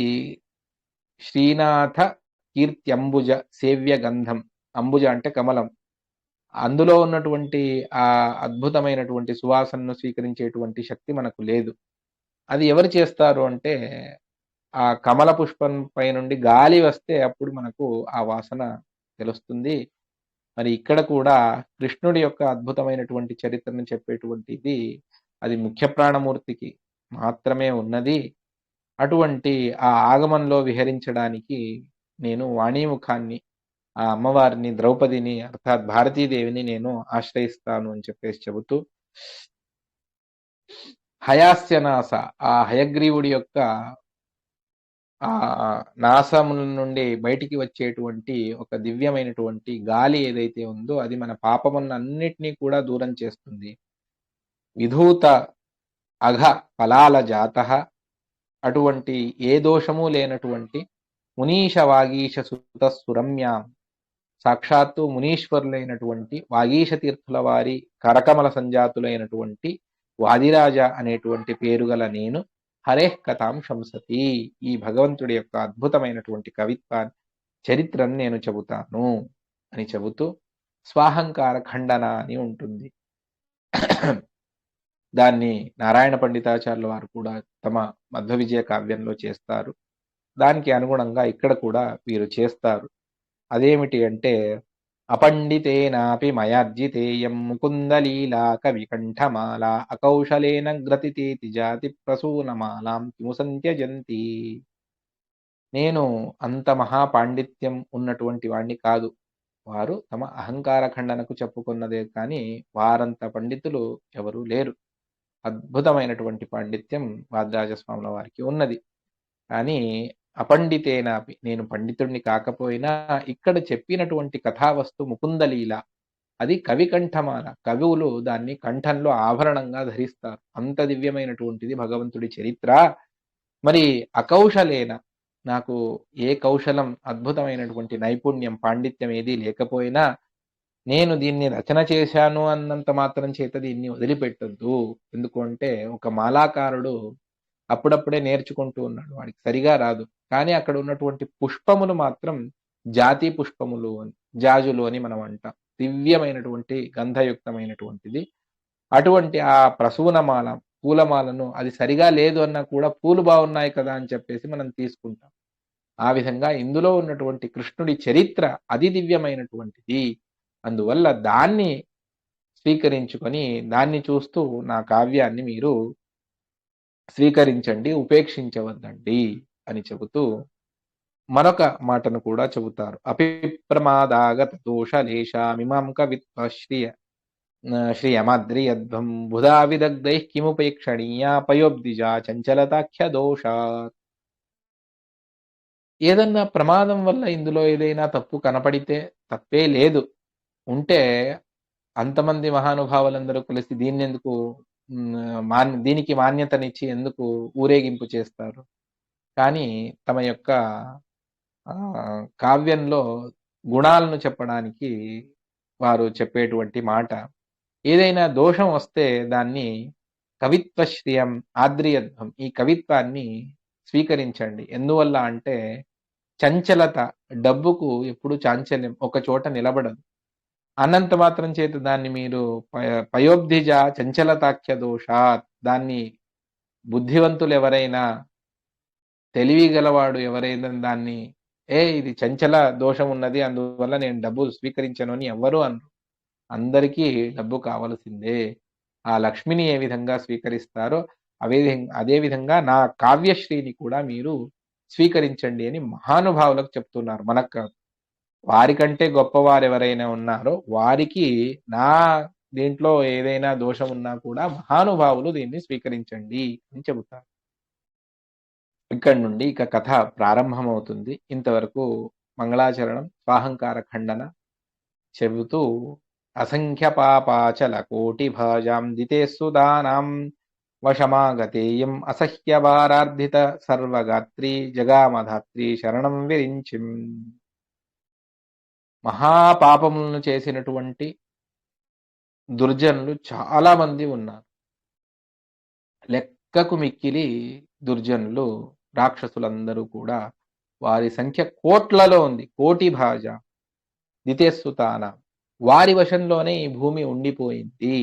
శ్రీనాథ కీర్త్యంబుజ సేవ్యగంధం. అంబుజ అంటే కమలం. అందులో ఉన్నటువంటి ఆ అద్భుతమైనటువంటి సువాసనను స్వీకరించేటువంటి శక్తి మనకు లేదు. అది ఎవరు చేస్తారు అంటే, ఆ కమల పుష్పం పై నుండి గాలి వస్తే అప్పుడు మనకు ఆ వాసన తెలుస్తుంది. మరి ఇక్కడ కూడా కృష్ణుడి యొక్క అద్భుతమైనటువంటి చరిత్రను చెప్పేటువంటిది అది ముఖ్య ప్రాణమూర్తికి మాత్రమే ఉన్నది. అటువంటి ఆ ఆగమంలో విహరించడానికి నేను వాణీముఖాన్ని, ఆ అమ్మవారిని ద్రౌపదిని అర్థాత్ భారతీదేవిని నేను ఆశ్రయిస్తాను అని చెప్పేసి చెబుతూ, హయాస్యనాస ఆ హయగ్రీవుడి యొక్క నాసముల నుండి బయటికి వచ్చేటువంటి ఒక దివ్యమైనటువంటి గాలి ఏదైతే ఉందో అది మన పాపములన్నిటినీ కూడా దూరం చేస్తుంది. విధూత అఘ ఫలాల జాతః అటువంటి ఏ దోషము లేనటువంటి మునీష వాగీష సుత సురమ్యాం సాక్షాత్తు మునీశ్వరులైనటువంటి వాగీష తీర్థుల వారి కరకమల సంజాతులైనటువంటి వాదిరాజ అనేటువంటి పేరు గల నేను హరేః కథాం శంసతి ఈ భగవంతుడి యొక్క అద్భుతమైనటువంటి కవిత్వాన్ని చరిత్రను నేను చెబుతాను అని చెబుతూ స్వాహంకార ఖండన అని ఉంటుంది. దాన్ని నారాయణ పండితాచార్యుల వారు కూడా తమ మధ్వ విజయ కావ్యంలో చేస్తారు. దానికి అనుగుణంగా ఇక్కడ కూడా వీరు చేస్తారు. అదేమిటి అంటే, అపండితేనాపి మయార్జితేయం ముకుందలీలా కవికంఠమాల అకౌశలేన గ్రతితేతి జాతి ప్రసూనమాలాం కిముసంత్యజంతి. నేను అంత మహాపాండిత్యం ఉన్నటువంటి వాణ్ణి కాదు. వారు తమ అహంకార ఖండనకు చెప్పుకున్నదే కానీ వారంత పండితులు ఎవరూ లేరు. అద్భుతమైనటువంటి పాండిత్యం వాదిరాజస్వాముల వారికి ఉన్నది. కానీ అపండితేనాపి నేను పండితుడిని కాకపోయినా ఇక్కడ చెప్పినటువంటి కథావస్తు ముకుందలీల అది కవి కంఠమాల. కవులు దాన్ని కంఠంలో ఆభరణంగా ధరిస్తారు. అంత దివ్యమైనటువంటిది భగవంతుడి చరిత్ర. మరి అకౌశలేన నాకు ఏ కౌశలం అద్భుతమైనటువంటి నైపుణ్యం పాండిత్యం ఏదీ లేకపోయినా నేను దీన్ని రచన చేశాను అన్నంత మాత్రం చేత దీన్ని వదిలిపెట్టొద్దు. ఎందుకు అంటే ఒక మాలాకారుడు అప్పుడప్పుడే నేర్చుకుంటూ ఉన్నాడు. వాడికి సరిగా రాదు. కానీ అక్కడ ఉన్నటువంటి పుష్పములు మాత్రం జాతి పుష్పములు అని, జాజులు అని మనం అంటాం. దివ్యమైనటువంటి గంధయుక్తమైనటువంటిది. అటువంటి ఆ ప్రసూనమాల పూలమాలను అది సరిగా లేదు అన్నా కూడా పూలు బాగున్నాయి కదా అని చెప్పేసి మనం తీసుకుంటాం. ఆ విధంగా ఇందులో ఉన్నటువంటి కృష్ణుడి చరిత్ర అది దివ్యమైనటువంటిది. అందువల్ల దాన్ని స్వీకరించుకొని దాన్ని చూస్తూ నా కావ్యాన్ని మీరు స్వీకరించండి, ఉపేక్షించవద్దండి అని చెబుతూ మరొక మాటను కూడా చెబుతారు. అపిప్రమాదాగత దోషలేశామిమాం కవిత్వ శ్రియమాద్రియధ్వం బుధా విదగ్ధైః కిముపేక్షణీయా పయోబ్దిజా చంచలతాఖ్య దోషాత్. ఏదన్నా ప్రమాదం వల్ల ఇందులో ఏదైనా తప్పు కనపడితే తప్పే లేదు. ఉంటే అంతమంది మహానుభావులందరూ కలిసి దీన్నెందుకు దీనికి మాన్యతనిచ్చి ఎందుకు ఊరేగింపు చేస్తారు? కానీ తమ యొక్క కావ్యంలో గుణాలను చెప్పడానికి వారు చెప్పేటువంటి మాట, ఏదైనా దోషం వస్తే దాన్ని కవిత్వశ్రియం ఆద్రియధ్వం ఈ కవిత్వాన్ని స్వీకరించండి. ఎందువల్ల అంటే చంచలత డబ్బుకు ఎప్పుడు చాంచల్యం ఒక చోట నిలబడదు. అన్నంత మాత్రం చేత దాన్ని మీరు పయోబ్ధిజ చంచలతాఖ్య దోషాత్ దాన్ని బుద్ధివంతులు ఎవరైనా తెలివి గలవాడు ఎవరైనా దాన్ని ఇది చంచల దోషం ఉన్నది అందువల్ల నేను డబ్బు స్వీకరించను అని ఎవ్వరూ అనరు. అందరికీ డబ్బు కావలసిందే. ఆ లక్ష్మిని ఏ విధంగా స్వీకరిస్తారో అదే విధంగా నా కావ్యశ్రీని కూడా మీరు స్వీకరించండి అని మహానుభావులకు చెప్తున్నారు. మనకు కాదు. వారికంటే గొప్పవారు ఎవరైనా ఉన్నారో వారికి నా దీంట్లో ఏదైనా దోషం ఉన్నా కూడా మహానుభావులు దీన్ని స్వీకరించండి అని చెబుతారు. ఇక్కడి నుండి ఇక కథ ప్రారంభమవుతుంది. ఇంతవరకు మంగళాచరణం, స్వాహంకార ఖండన చెబుతూ అసంఖ్య పాపాచల కోటి భాజాం దితేస్సు దానాం వశమాగతేయం అసహ్య భారార్ధిత సర్వగాత్రి జగామధాత్రి శరణం విరించిం. మహాపాపములను చేసినటువంటి దుర్జనులు చాలా మంది ఉన్నారు. లెక్కకు మిక్కిలి దుర్జనులు రాక్షసులందరూ కూడా వారి సంఖ్య కోట్లలో ఉంది. కోటి భాజ దితేస్సుతాన వారి వశంలోనే ఈ భూమి ఉండిపోయింది.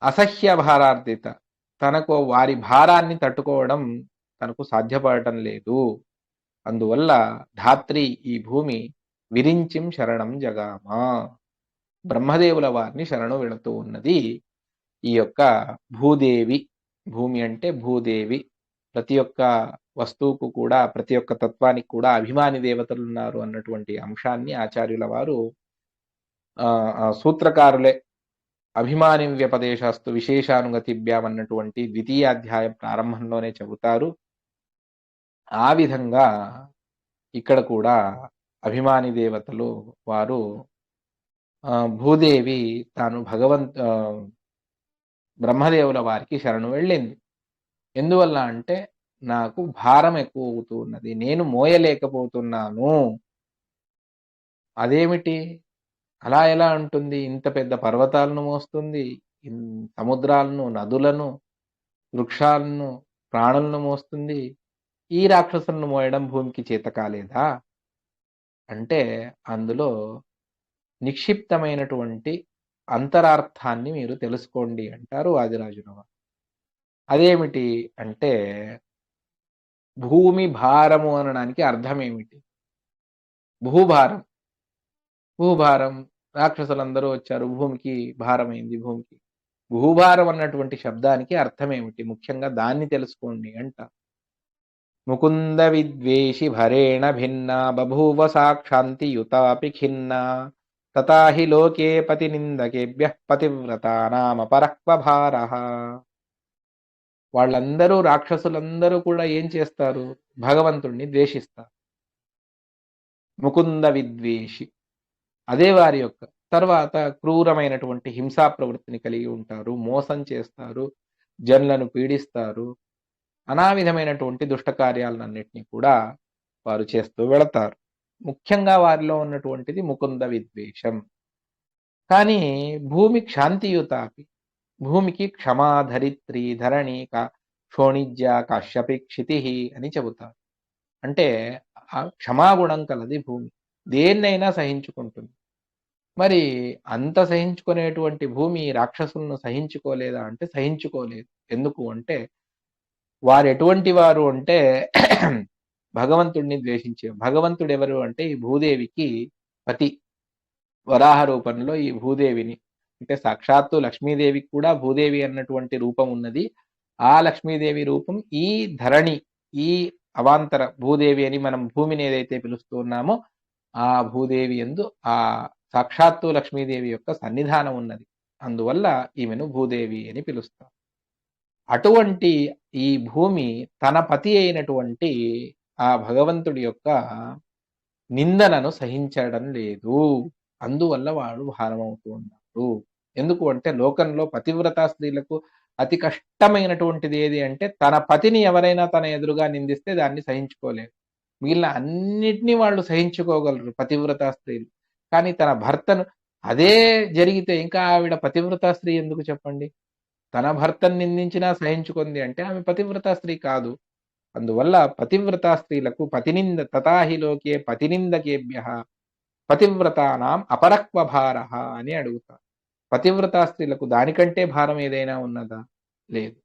అసహ్య భారార్దిత. తనకు వారి భారాన్ని తట్టుకోవడం తనకు సాధ్యపడటం లేదు. అందువల్ల ధాత్రి ఈ భూమి విరించిం శరణం జగామ. బ్రహ్మదేవుల వారిని శరణు వెళుతూ ఉన్నది ఈ యొక్క భూదేవి. భూమి అంటే భూదేవి. ప్రతి ఒక్క వస్తువుకు కూడా, ప్రతి ఒక్క తత్వానికి కూడా అభిమాని దేవతలు ఉన్నారు అన్నటువంటి అంశాన్ని ఆచార్యుల వారు సూత్రకారులే అభిమాని వ్యపదేశాస్తు విశేషానుగతిభ్యాం అన్నటువంటి ద్వితీయాధ్యాయం ప్రారంభంలోనే చెబుతారు. ఆ విధంగా ఇక్కడ కూడా అభిమాని దేవతలు వారు భూదేవి తాను బ్రహ్మదేవుల వారికి శరణు వెళ్ళింది. ఎందువల్ల అంటే నాకు భారం ఎక్కువ అవుతున్నది, నేను మోయలేకపోతున్నాను. అదేమిటి, అలా ఎలా ఉంటుంది? ఇంత పెద్ద పర్వతాలను మోస్తుంది, సముద్రాలను, నదులను, వృక్షాలను, ప్రాణులను మోస్తుంది. ఈ రాక్షసులను మోయడం భూమికి చేత కాలేదా అంటే అందులో నిక్షిప్తమైనటువంటి అంతరార్థాన్ని మీరు తెలుసుకోండి అంటారు వాదిరాజుల వారు. అదేమిటి అంటే భూమి భారము అనడానికి అర్థం ఏమిటి? భూభారం. భూభారం, రాక్షసులందరూ వచ్చారు, భూమికి భారమైంది. భూభారం అన్నటువంటి శబ్దానికి అర్థం ఏమిటి? ముఖ్యంగా దాన్ని తెలుసుకోండి అంట. ముకుంద విద్వేషి భరేణ భిన్నా బభూవ సాక్షాంతి యుతాపి ఖిన్నా తతా హి లోకే పతి నిందకేభ్య పతివ్రతానామ పరక్వ భారః. వాళ్ళందరూ, రాక్షసులందరూ కూడా ఏం చేస్తారు? భగవంతుణ్ణి ద్వేషిస్తారు. ముకుంద విద్వేషి, అదే వారి యొక్క తర్వాత క్రూరమైనటువంటి హింసా ప్రవృత్తిని కలిగి ఉంటారు, మోసం చేస్తారు, జనులను పీడిస్తారు, అనావిధమైనటువంటి దుష్ట కార్యాలన్నింటినీ కూడా వారు చేస్తూ వెళతారు. ముఖ్యంగా వారిలో ఉన్నటువంటిది ముకుంద విద్వేషం. కానీ భూమి క్షాంతియుతాపి, భూమికి క్షమా ధరిత్రి ధరణి క్షోణిజ్య కాశ్యపి క్షితి అని చెబుతారు. అంటే ఆ క్షమాగుణం కలది భూమి, దేన్నైనా సహించుకుంటుంది. మరి అంత సహించుకునేటువంటి భూమి రాక్షసులను సహించుకోలేదా అంటే సహించుకోలేదు. ఎందుకు అంటే వారు ఎటువంటి వారు అంటే భగవంతుడిని ద్వేషించే. భగవంతుడు ఎవరు అంటే ఈ భూదేవికి పతి. వరాహ రూపంలో ఈ భూదేవిని, అంటే సాక్షాత్తు లక్ష్మీదేవికి కూడా భూదేవి అన్నటువంటి రూపం ఉన్నది. ఆ లక్ష్మీదేవి రూపం ఈ ధరణి, ఈ అవాంతర భూదేవి అని మనం భూమిని ఏదైతే పిలుస్తూ ఉన్నామో ఆ భూదేవి యందు ఆ సాక్షాత్తు లక్ష్మీదేవి యొక్క సన్నిధానం ఉన్నది. అందువల్ల ఈమెను భూదేవి అని పిలుస్తారు. అటువంటి ఈ భూమి తన పతి అయినటువంటి ఆ భగవంతుడి యొక్క నిందనను సహించడం లేదు. అందువల్ల వాడు భారమవుతూ ఉన్నారు. ఎందుకు అంటే లోకంలో పతివ్రత స్త్రీలకు అతి కష్టమైనటువంటిది ఏది అంటే తన పతిని ఎవరైనా తన ఎదురుగా నిందిస్తే దాన్ని సహించుకోలేరు. మిగిలిన అన్నిటినీ వాళ్ళు సహించుకోగలరు పతివ్రత స్త్రీలు. కానీ తన భర్తను అదే జరిగితే ఇంకా ఆవిడ పతివ్రత స్త్రీ ఎందుకు చెప్పండి? తన భర్తను నిందించినా సహించుకుంది అంటే ఆమె పతివ్రత స్త్రీ కాదు. అందువల్ల పతివ్రత స్త్రీలకు పతినింద తతాహి లోకే పతినిందకేభ్య పతివ్రతానాం అపరక్వ భారః అని అడుగుతారు. పతివ్రత స్త్రీలకు దానికంటే భారం ఏదైనా ఉన్నదా? లేదు.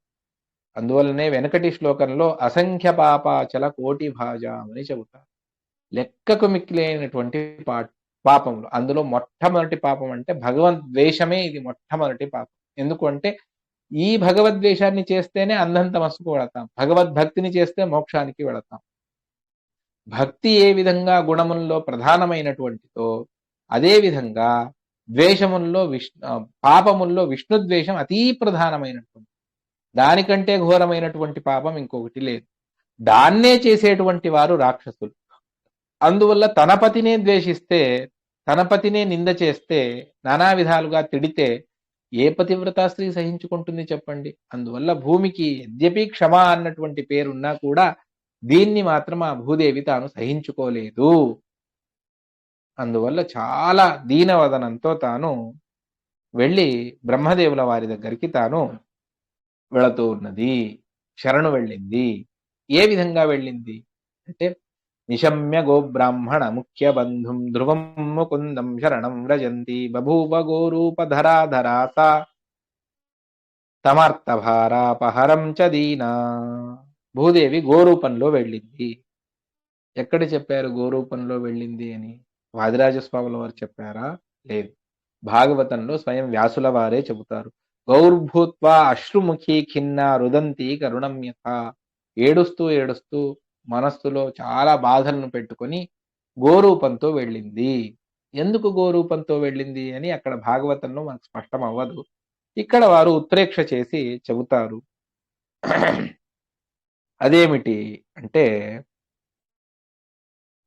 అందువల్లనే వెనకటి శ్లోకంలో అసంఖ్య పాపాచల కోటి భాజాం అని చెబుతారు. లెక్కకు మిక్కిలేనటువంటి పాపములు. అందులో మొట్టమొదటి పాపం అంటే భగవద్వేషమే ఇది మొట్టమొదటి పాపం. ఎందుకు అంటే ఈ భగవద్వేషాన్ని చేస్తేనే అంధం తమస్సుకు వెళతాం, భగవద్భక్తిని చేస్తే మోక్షానికి వెళతాం. భక్తి ఏ విధంగా గుణముల్లో ప్రధానమైనటువంటిదో అదే విధంగా ద్వేషముల్లో పాపముల్లో విష్ణుద్వేషం అతీ ప్రధానమైనటువంటి, దానికంటే ఘోరమైనటువంటి పాపం ఇంకొకటి లేదు. దాన్నే చేసేటువంటి వారు రాక్షసులు. అందువల్ల తన పతినే ద్వేషిస్తే, తన పతినే నింద చేస్తే, నానా విధాలుగా తిడితే ఏ పతివ్రతా స్త్రీ సహించుకుంటుంది చెప్పండి? అందువల్ల భూమికి యద్యపి క్షమ అన్నటువంటి పేరున్నా కూడా దీన్ని మాత్రం ఆ భూదేవి తాను సహించుకోలేదు. అందువల్ల చాలా దీనవదనంతో తాను వెళ్ళి బ్రహ్మదేవుల వారి దగ్గరికి తాను వెళుతూ ఉన్నది, శరణు వెళ్ళింది. ఏ విధంగా వెళ్ళింది అంటే నిశమ్య గోబ్రాహ్మణ ముఖ్య బంధుం ధ్రువం ముకుందం శరణం వ్రజంతి బభూవ గోరూపధరాధరా సా తమార్తభారాపహరం చ దీనా. భూదేవి గోరూపంలో వెళ్ళింది. ఎక్కడ చెప్పారు గోరూపంలో వెళ్ళింది అని? వాదిరాజస్వాముల వారు చెప్పారా? లేదు. భాగవతంలో స్వయం వ్యాసుల వారే చెబుతారు. గౌర్భూత్వా అశ్రుముఖీ ఖిన్నా రుదంతి కరుణం యథా. ఏడుస్తూ ఏడుస్తూ మనస్సులో చాలా బాధలను పెట్టుకొని గోరూపంతో వెళ్ళింది. ఎందుకు గోరూపంతో వెళ్ళింది అని అక్కడ భాగవతంలో మనకు స్పష్టం అవ్వదు. ఇక్కడ వారు ఉత్ప్రేక్ష చేసి చెబుతారు. అదేమిటి అంటే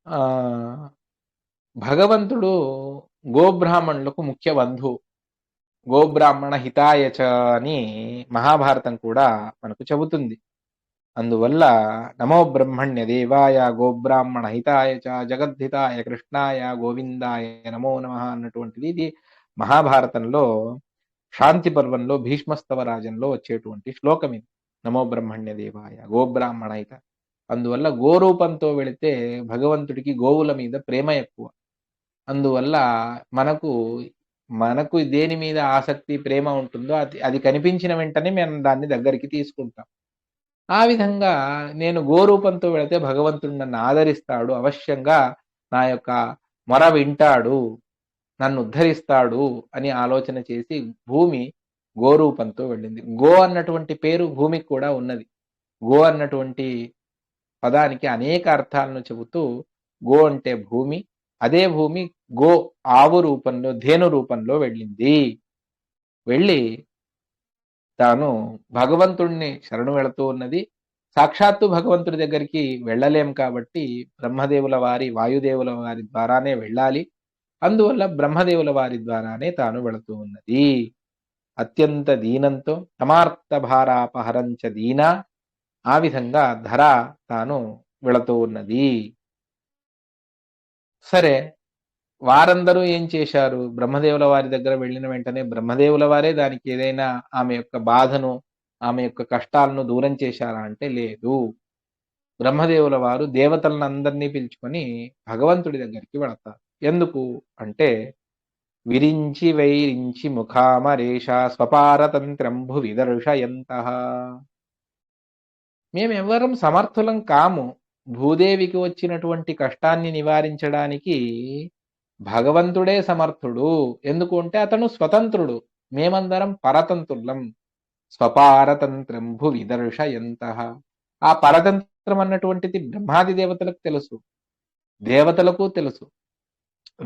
ఆ భగవంతుడు గోబ్రాహ్మణులకు ముఖ్య బంధువు. గోబ్రాహ్మణ హితాయచ అని మహాభారతం కూడా మనకు చెబుతుంది. అందువల్ల నమో బ్రహ్మణ్య దేవాయ గోబ్రాహ్మణ హితాయ చ జగద్ధితాయ కృష్ణాయ గోవిందాయ నమో నమః అన్నటువంటిది ఇది మహాభారతంలో శాంతి పర్వంలో భీష్మస్తవ రాజంలో వచ్చేటువంటి శ్లోకం ఇది. నమో బ్రహ్మణ్య దేవాయ గోబ్రాహ్మణ హిత. అందువల్ల గోరూపంతో వెళితే భగవంతుడికి గోవుల మీద ప్రేమ ఎక్కువ. అందువల్ల మనకు మనకు దేని మీద ఆసక్తి ప్రేమ ఉంటుందో అది కనిపించిన వెంటనే మనం దాన్ని దగ్గరికి తీసుకుంటాం. ఆ విధంగా నేను గోరూపంతో వెళితే భగవంతుడు నన్ను ఆదరిస్తాడు, అవశ్యంగా నా యొక్క మొర వింటాడు, నన్ను ఉద్ధరిస్తాడు అని ఆలోచన చేసి భూమి గోరూపంతో వెళ్ళింది. గో అన్నటువంటి పేరు భూమికి కూడా ఉన్నది. గో అన్నటువంటి పదానికి అనేక అర్థాలను చెబుతూ గో అంటే భూమి, అదే భూమి గో ఆవు రూపంలో ధేను రూపంలో వెళ్ళింది. వెళ్ళి తాను భగవంతుణ్ణి శరణు వెళుతూ ఉన్నది. సాక్షాత్తు భగవంతుడి దగ్గరికి వెళ్ళలేం కాబట్టి బ్రహ్మదేవుల వారి వాయుదేవుల వారి ద్వారానే వెళ్ళాలి. అందువల్ల బ్రహ్మదేవుల వారి ద్వారానే తాను వెళుతూ ఉన్నది. అత్యంత దీనంతో తమార్త భారాపహరంచ దీనా. ఆ విధంగా ధర తాను వెళుతూ ఉన్నది. సరే, వారందరూ ఏం చేశారు? బ్రహ్మదేవుల వారి దగ్గర వెళ్ళిన వెంటనే బ్రహ్మదేవుల వారే దానికి ఏదైనా ఆమె యొక్క బాధను, ఆమె యొక్క కష్టాలను దూరం చేశారా అంటే లేదు. బ్రహ్మదేవుల వారు దేవతలందరినీ పిలుచుకొని భగవంతుడి దగ్గరికి వెళతారు. ఎందుకు అంటే విరించి వైరించి ముఖామరేష స్వపారతంత్రం భువి దర్శయంతః. మేమెవ్వరం సమర్థులం కాము. భూదేవికి వచ్చినటువంటి కష్టాన్ని నివారించడానికి భగవంతుడే సమర్థుడు. ఎందుకు అంటే అతను స్వతంత్రుడు, మేమందరం పరతంత్రులం. స్వపారతంత్రం భువి దర్శయంతః. ఆ పరతంత్రం అన్నటువంటిది బ్రహ్మాది దేవతలకు తెలుసు, దేవతలకు తెలుసు,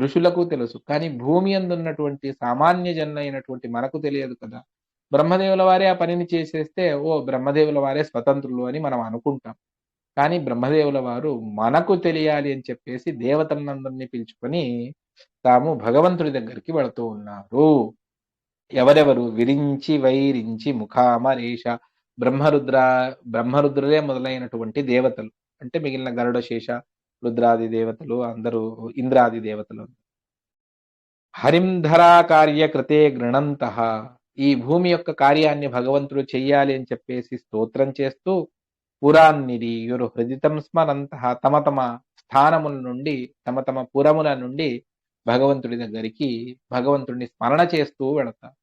ఋషులకు తెలుసు. కానీ భూమి అందున్నటువంటి సామాన్య జనులైనటువంటి మనకు తెలియదు కదా. బ్రహ్మదేవుల వారే ఆ పనిని చేసేస్తే ఓ బ్రహ్మదేవుల వారే స్వతంత్రులు అని మనం అనుకుంటాం. కానీ బ్రహ్మదేవుల వారు మనకు తెలియాలి అని చెప్పేసి దేవతలందరినీ పిలుచుకొని తాము భగవంతుడి దగ్గరికి వెళుతూ ఉన్నారు. ఎవరెవరు? విరించి వైరించి ముఖామరేష. బ్రహ్మరుద్ర బ్రహ్మరుద్రులే మొదలైనటువంటి దేవతలు, అంటే మిగిలిన గరుడ శేష రుద్రాది దేవతలు అందరూ, ఇంద్రాది దేవతలు. హరింధరా కార్యకృతే గృణంతః. ఈ భూమి యొక్క కార్యాన్ని భగవంతుడు చెయ్యాలి అని చెప్పేసి స్తోత్రం చేస్తూ పురాన్నిరీయురు హృదితం స్మరంతః. తమ తమ స్థానముల నుండి, తమ తమ పురముల నుండి భగవంతుడి దగ్గరికి భగవంతుడిని స్మరణ చేస్తూ వెళతారు.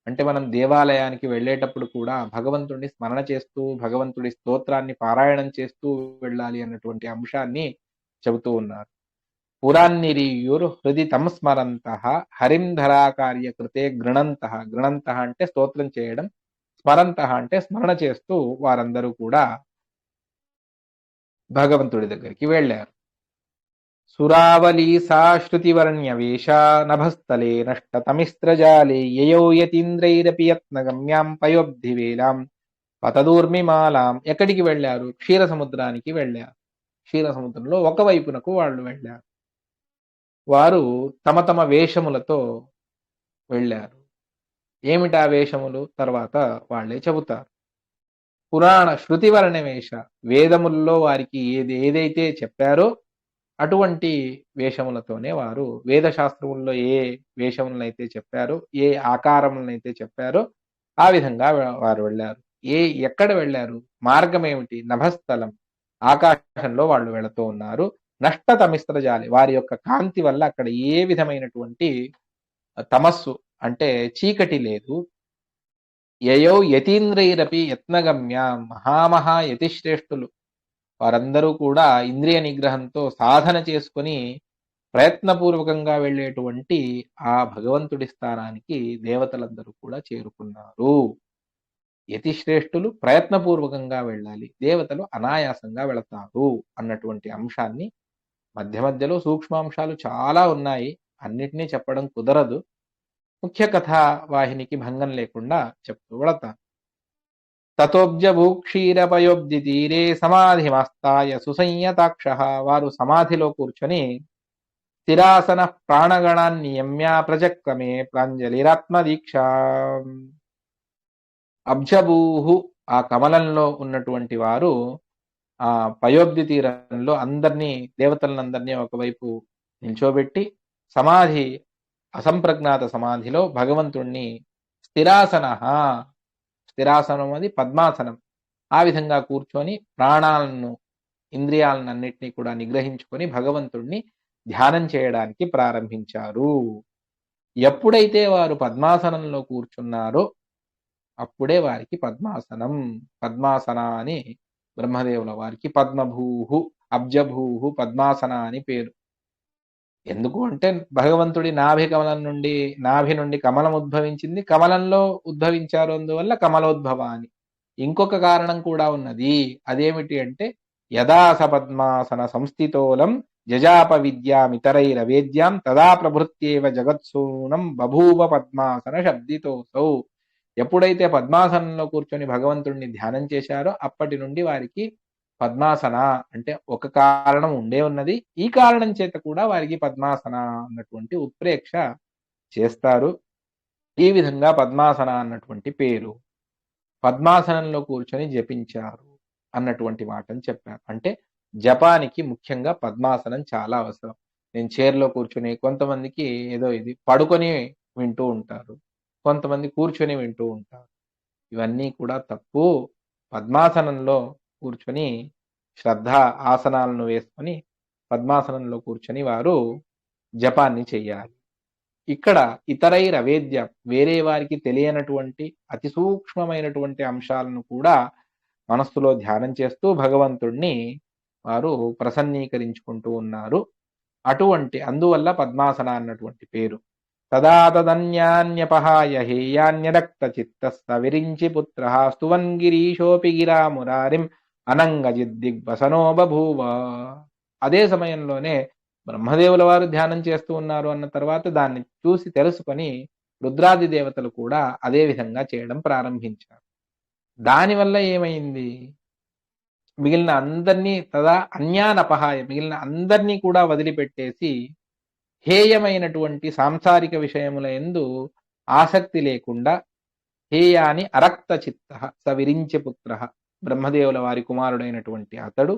అంటే మనం దేవాలయానికి వెళ్ళేటప్పుడు కూడా భగవంతుడిని స్మరణ చేస్తూ భగవంతుడి స్తోత్రాన్ని పారాయణం చేస్తూ వెళ్ళాలి అన్నటువంటి అంశాన్ని చెబుతూ ఉన్నారు. పురాన్నిరీయురు హృది తం స్మరంతః హరిం ధరాకార్య కృతే గృణంతః. గృణంతః అంటే స్తోత్రం చేయడం, స్మరంతః అంటే స్మరణ చేస్తూ వారందరూ కూడా భగవంతుడి దగ్గరికి వెళ్ళారు. సురావళీ సాశ్రుతివర్ణ్యవేష నభస్థలే నష్టతమిస్త్రజాలే యయౌ యతీంద్రైరపి యత్నగమ్యాం పయోబ్ధివేలాం పతదూర్మిమాలాం. ఎక్కడికి వెళ్ళారు? క్షీర సముద్రానికి వెళ్ళారు. క్షీర సముద్రంలో ఒకవైపునకు వాళ్ళు వెళ్ళారు. వారు తమ తమ వేషములతో వెళ్ళారు. ఏమిటా వేషములు? తర్వాత వాళ్ళే చెబుతారు. పురాణ శృతివర్ణ వేష. వేదముల్లో వారికి ఏదైతే చెప్పారో అటువంటి వేషములతోనే వారు వేదశాస్త్రముల్లో ఏ వేషములనైతే చెప్పారో, ఏ ఆకారములనైతే చెప్పారో ఆ విధంగా వారు వెళ్ళారు. ఎక్కడ వెళ్ళారు? మార్గం ఏమిటి? నభస్థలం, ఆకాశంలో వాళ్ళు వెళుతూ ఉన్నారు. నష్టతమిస్త్రజాలి, వారి యొక్క కాంతి వల్ల అక్కడ ఏ విధమైనటువంటి తమస్సు అంటే చీకటి లేదు. యయౌ యతీంద్రైరపి యత్నగమ్య, మహామహా యతిశ్రేష్ఠులు వారందరూ కూడా ఇంద్రియ నిగ్రహంతో సాధన చేసుకొని ప్రయత్నపూర్వకంగా వెళ్ళేటువంటి ఆ భగవంతుడి స్థానానికి దేవతలందరూ కూడా చేరుకున్నారు. యతిశ్రేష్ఠులు ప్రయత్నపూర్వకంగా వెళ్ళాలి, దేవతలు అనాయాసంగా వెళతారు అన్నటువంటి అంశాన్ని, మధ్య మధ్యలో సూక్ష్మాంశాలు చాలా ఉన్నాయి, అన్నిటినీ చెప్పడం కుదరదు. ముఖ్య కథా వాహినికి భంగం లేకుండా చెప్తూ వెళతాను. తతోబ్జభూక్షీరపయోబ్ది తీరే సమాధిమస్తాయ సుసంయతాక్ష, వారు సమాధిలో కూర్చొని స్థిరాసన ప్రాణగణాన్నియమ్య ప్రజక్రమే ప్రాంజలిరాత్మదీక్ష. అబ్జభూహు, ఆ కమలంలో ఉన్నటువంటి వారు ఆ పయోబ్ది తీరంలో అందరినీ, దేవతలందరినీ ఒకవైపు నిల్చోబెట్టి సమాధి, అసంప్రజ్ఞాత సమాధిలో భగవంతుణ్ణి స్థిరాసన, స్థిరాసనం అది పద్మాసనం, ఆ విధంగా కూర్చొని ప్రాణాలను, ఇంద్రియాలన్నింటినీ కూడా నిగ్రహించుకొని భగవంతుణ్ణి ధ్యానం చేయడానికి ప్రారంభించారు. ఎప్పుడైతే వారు పద్మాసనంలో కూర్చున్నారో అప్పుడే వారికి పద్మాసనం, పద్మాసన అని బ్రహ్మదేవుల వారికి పద్మభూహు, అబ్జభూహు, పద్మాసన అని పేరు. ఎందుకు అంటే భగవంతుడి నాభి నుండి కమలం ఉద్భవించింది, కమలంలో ఉద్భవించారు, అందువల్ల కమలోద్భవ అని. ఇంకొక కారణం కూడా ఉన్నది. అదేమిటి అంటే యదా సపద్మాసన సంస్థితోలం జజాప విద్యామితరైరవేద్యాం తదా ప్రభృత్యేవ జగత్సూనం బభూవ పద్మాసన శబ్దితోసౌ. ఎప్పుడైతే పద్మాసనంలో కూర్చొని భగవంతుడిని ధ్యానం చేశారో అప్పటి నుండి వారికి పద్మాసన అంటే ఒక కారణం ఉండే ఉన్నది. ఈ కారణం చేత కూడా వారికి పద్మాసన అన్నటువంటి ఉత్ప్రేక్ష చేస్తారు. ఈ విధంగా పద్మాసన అన్నటువంటి పేరు. పద్మాసనంలో కూర్చొని జపించారు అన్నటువంటి మాటని చెప్పారు. అంటే జపానికి ముఖ్యంగా పద్మాసనం చాలా అవసరం. నేను చైర్లో కూర్చొని, కొంతమందికి ఏదో ఇది పడుకొని వింటూ ఉంటారు, కొంతమంది కూర్చొని వింటూ ఉంటారు. ఇవన్నీ కూడా తప్పు. పద్మాసనంలో కూర్చొని శ్రద్ధ ఆసనాలను వేసుకొని పద్మాసనంలో కూర్చొని వారు జపాన్ని చెయ్యాలి. ఇక్కడ ఇతరైరవేద్యం, వేరే వారికి తెలియనటువంటి అతి సూక్ష్మమైనటువంటి అంశాలను కూడా మనస్సులో ధ్యానం చేస్తూ భగవంతుణ్ణి వారు ప్రసన్నీకరించుకుంటూ ఉన్నారు. అందువల్ల పద్మాసన అన్నటువంటి పేరు. తదా తదన్యాన్యపహాయ హేయాన్యరక్త చిత్త సవిరించి పుత్ర స్తువన్ గిరీశోపి గిరా మురారిం అనంగజిద్దిగ్వసనో బభూవ. అదే సమయంలోనే బ్రహ్మదేవుల వారు ధ్యానం చేస్తూ ఉన్నారు అన్న తర్వాత దాన్ని చూసి తెలుసుకొని రుద్రాది దేవతలు కూడా అదే విధంగా చేయడం ప్రారంభించారు. దానివల్ల ఏమైంది? మిగిలిన అందరినీ మిగిలిన అందరినీ కూడా వదిలిపెట్టేసి హేయమైనటువంటి సాంసారిక విషయముల యందు ఆసక్తి లేకుండా హేయాని అరక్త చిత్త సవిరించి పుత్ర, బ్రహ్మదేవుల వారి కుమారుడైనటువంటి అతడు